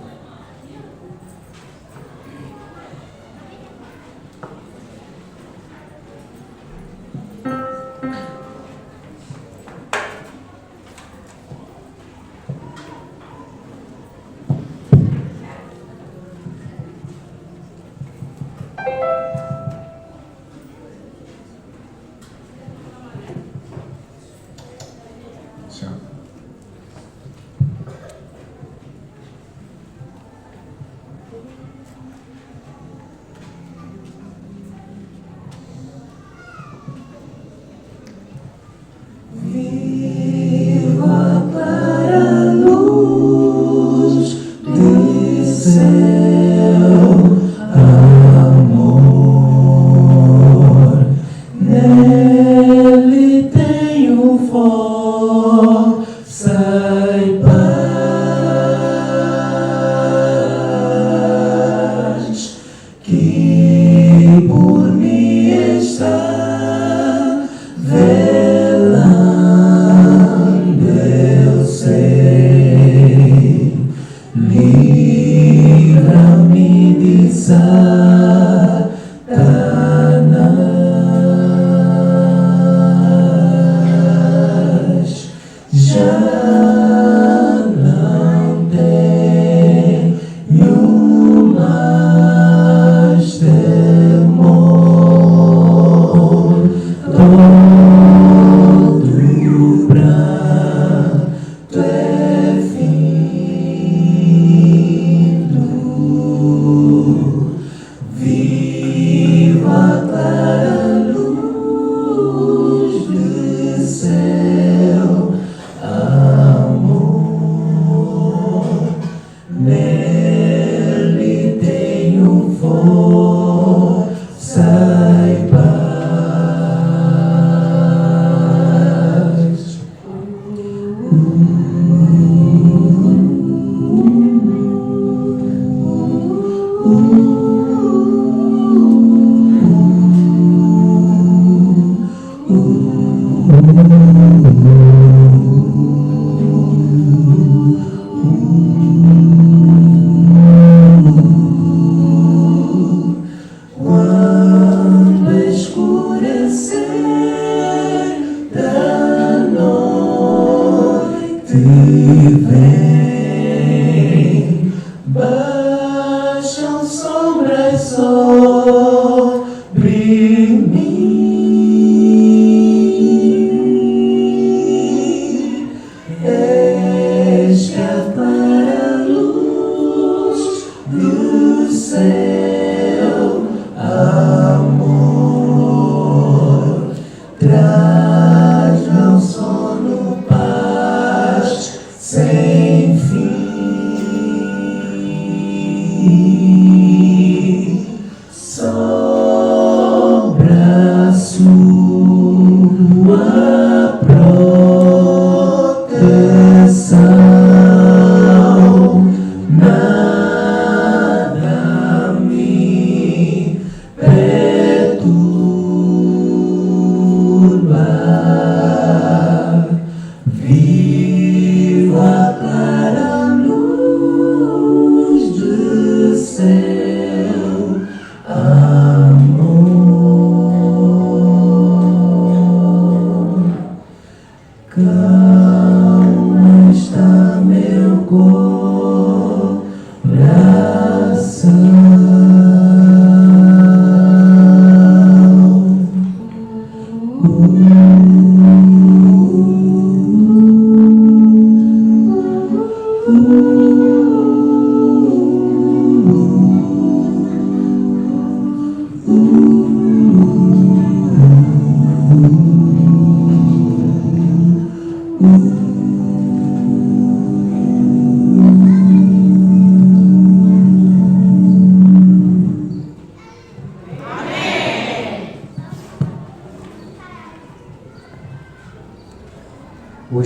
Sem fim.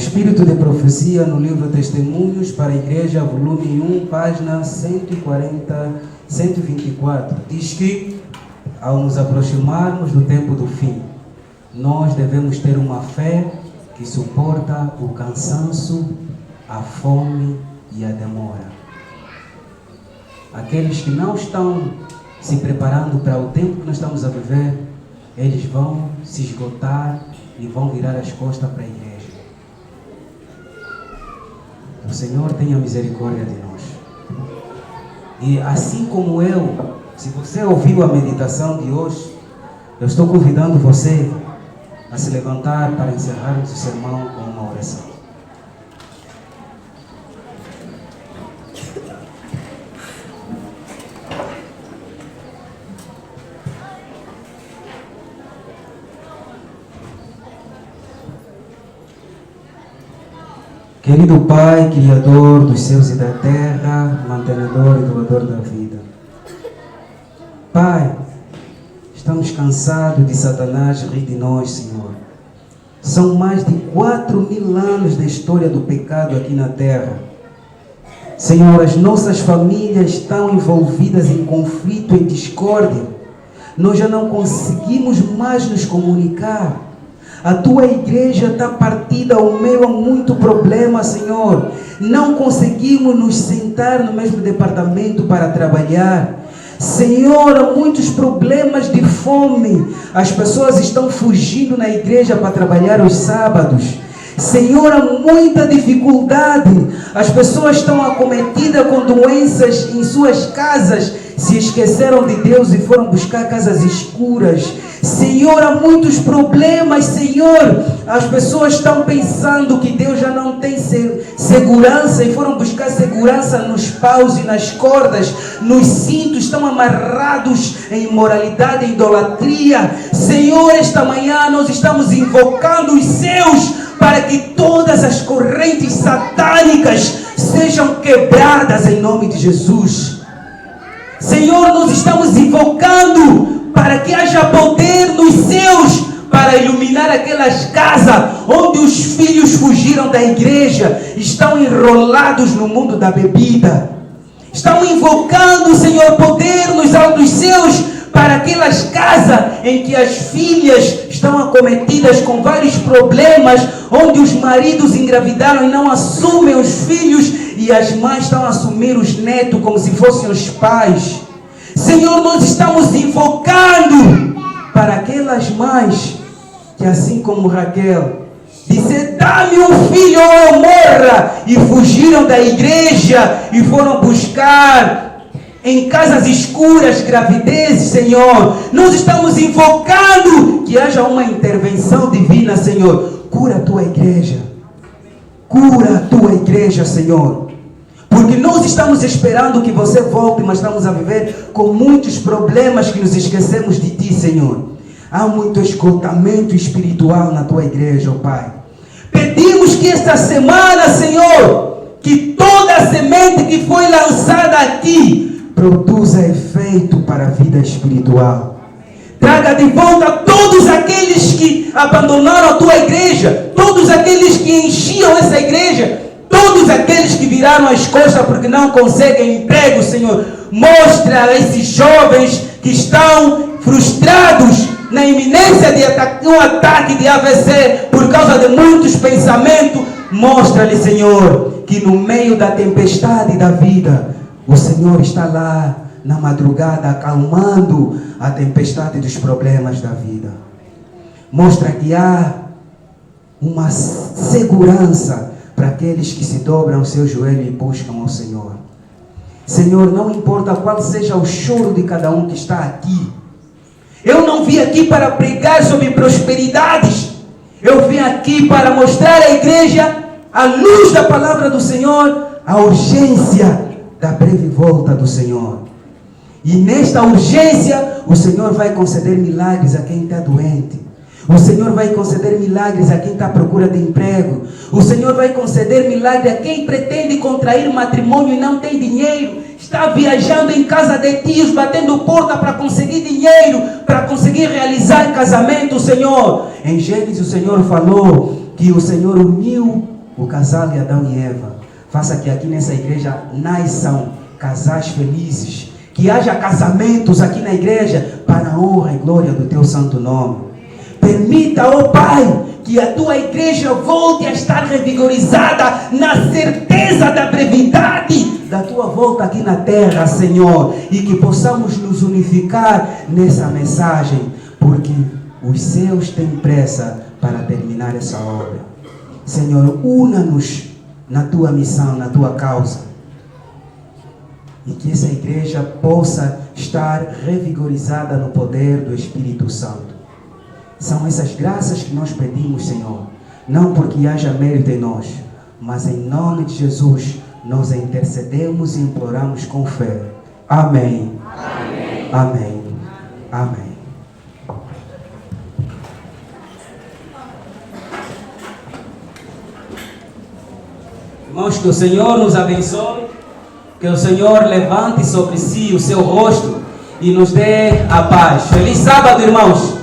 espírito de profecia no livro Testemunhos para a Igreja, volume 1, página 124. Diz que, ao nos aproximarmos do tempo do fim, nós devemos ter uma fé que suporta o cansaço, a fome e a demora. Aqueles que não estão se preparando para o tempo que nós estamos a viver, eles vão se esgotar e vão virar as costas para a igreja. O Senhor tenha misericórdia de nós. E assim como eu, se você ouviu a meditação de hoje, eu estou convidando você a se levantar para encerrarmos o sermão com uma oração. Querido Pai, Criador dos céus e da terra, mantenedor e doador da vida. Pai, estamos cansados de Satanás rir de nós, Senhor. São mais de 4.000 anos da história do pecado aqui na terra. Senhor, as nossas famílias estão envolvidas em conflito, em discórdia. Nós já não conseguimos mais nos comunicar. A tua igreja está partida ao meio a muito problema, Senhor. Não conseguimos nos sentar no mesmo departamento para trabalhar. Senhor, há muitos problemas de fome. As pessoas estão fugindo na igreja para trabalhar aos sábados. Senhor, há muita dificuldade. As pessoas estão acometidas com doenças em suas casas. Se esqueceram de Deus e foram buscar casas escuras. Senhor, há muitos problemas, Senhor. As pessoas estão pensando que Deus já não tem segurança e foram buscar segurança nos paus e nas cordas, nos cintos, estão amarrados em imoralidade e idolatria. Senhor, esta manhã nós estamos invocando os céus para que todas as correntes satânicas sejam quebradas em nome de Jesus. Senhor, nós estamos invocando para que haja poder nos céus para iluminar aquelas casas onde os filhos fugiram da igreja, estão enrolados no mundo da bebida. Estão invocando, Senhor, poder nos altos céus para aquelas casas em que as filhas estão acometidas com vários problemas, onde os maridos engravidaram e não assumem os filhos e as mães estão a assumir os netos como se fossem os pais. Senhor, nós estamos invocando para aquelas mães que, assim como Raquel, disse: dá-me um filho ou eu morra, e fugiram da igreja e foram buscar em casas escuras gravidez. Senhor, nós estamos invocando que haja uma intervenção divina. Senhor, cura a tua igreja, cura a tua igreja, Senhor. Porque nós estamos esperando que você volte, mas estamos a viver com muitos problemas que nos esquecemos de Ti, Senhor. Há muito esgotamento espiritual na Tua igreja, ó Pai. Pedimos que esta semana, Senhor, que toda a semente que foi lançada aqui produza efeito para a vida espiritual. Traga de volta todos aqueles que abandonaram a Tua igreja, todos aqueles que enchiam essa igreja, todos aqueles que viraram as costas porque não conseguem emprego, Senhor. Mostra a esses jovens que estão frustrados na iminência de um ataque de AVC por causa de muitos pensamentos. Mostra-lhe, Senhor, que no meio da tempestade da vida, o Senhor está lá na madrugada acalmando a tempestade dos problemas da vida. Mostra que há uma segurança para aqueles que se dobram o seu joelho e buscam ao Senhor. Senhor, não importa qual seja o choro de cada um que está aqui. Eu não vim aqui para pregar sobre prosperidades. Eu vim aqui para mostrar à igreja, à luz da palavra do Senhor, a urgência da breve volta do Senhor. E nesta urgência, o Senhor vai conceder milagres a quem está doente. O Senhor vai conceder milagres a quem está à procura de emprego. O Senhor vai conceder milagre a quem pretende contrair matrimônio e não tem dinheiro. Está viajando em casa de tios, batendo porta para conseguir dinheiro, para conseguir realizar casamento, Senhor. Em Gênesis o Senhor falou que o Senhor uniu o casal de Adão e Eva. Faça que aqui nessa igreja nasçam casais felizes. Que haja casamentos aqui na igreja para a honra e glória do teu santo nome. Permita, ó Pai, que a tua igreja volte a estar revigorizada na certeza da brevidade da tua volta aqui na terra, Senhor. E que possamos nos unificar nessa mensagem, porque os céus têm pressa para terminar essa obra. Senhor, una-nos na tua missão, na tua causa. E que essa igreja possa estar revigorizada no poder do Espírito Santo. São essas graças que nós pedimos, Senhor. Não porque haja mérito em nós, mas em nome de Jesus, nós intercedemos e imploramos com fé. Amém. Amém. Amém. Amém. Irmãos, que o Senhor nos abençoe, que o Senhor levante sobre si o seu rosto e nos dê a paz. Feliz sábado, irmãos!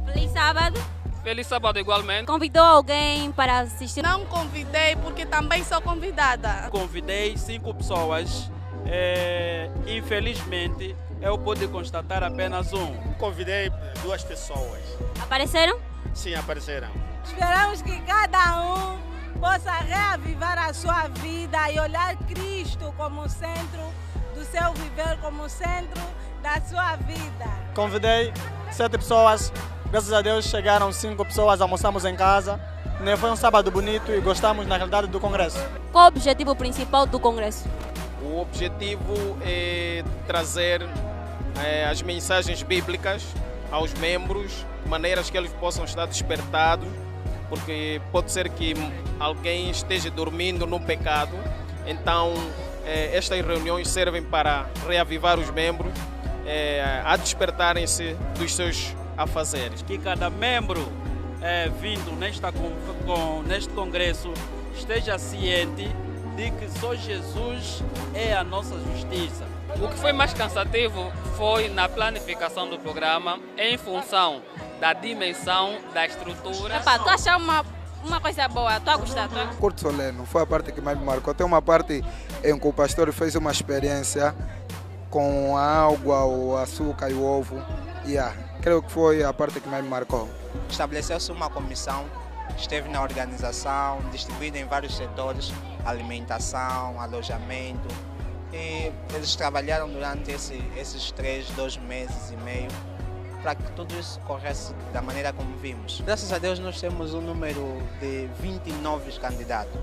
Feliz sábado! Feliz sábado igualmente. Convidou alguém para assistir? Não convidei porque também sou convidada. Convidei 5 pessoas. Infelizmente, eu pude constatar apenas um. Convidei 2 pessoas. Apareceram? Sim, apareceram. Esperamos que cada um possa reavivar a sua vida e olhar Cristo como centro do seu viver, como centro da sua vida. Convidei 7 pessoas. Graças a Deus chegaram 5 pessoas, almoçamos em casa. Foi um sábado bonito e gostamos, na realidade, do congresso. Qual o objetivo principal do congresso? O objetivo é trazer as mensagens bíblicas aos membros, de maneiras que eles possam estar despertados, porque pode ser que alguém esteja dormindo no pecado. Então, estas reuniões servem para reavivar os membros, a despertarem-se dos seus afazeres. Que cada membro vindo neste congresso esteja ciente de que só Jesus é a nossa justiça. O que foi mais cansativo foi na planificação do programa em função da dimensão da estrutura. Epá, tu achou uma coisa boa? Tu a gostar? Curto solene, foi a parte que mais me marcou. Tem uma parte em que o pastor fez uma experiência com a água, o açúcar e o ovo. Creio que foi a parte que mais me marcou. Estabeleceu-se uma comissão, esteve na organização, distribuída em vários setores, alimentação, alojamento. E eles trabalharam durante esses 2 meses e meio para que tudo isso corresse da maneira como vimos. Graças a Deus nós temos um número de 29 candidatos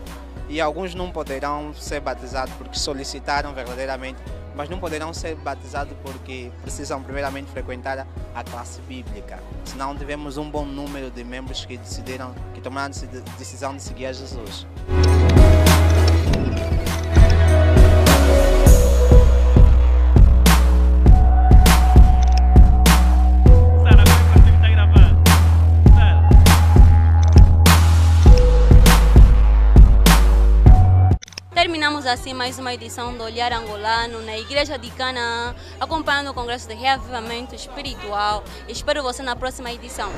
e alguns não poderão ser batizados porque solicitaram verdadeiramente, mas não poderão ser batizados porque precisam primeiramente frequentar a classe bíblica. Senão tivemos um bom número de membros que tomaram a decisão de seguir a Jesus. Terminamos assim mais uma edição do Olhar Angolano na Igreja de Canaã, acompanhando o Congresso de Reavivamento Espiritual. Espero você na próxima edição.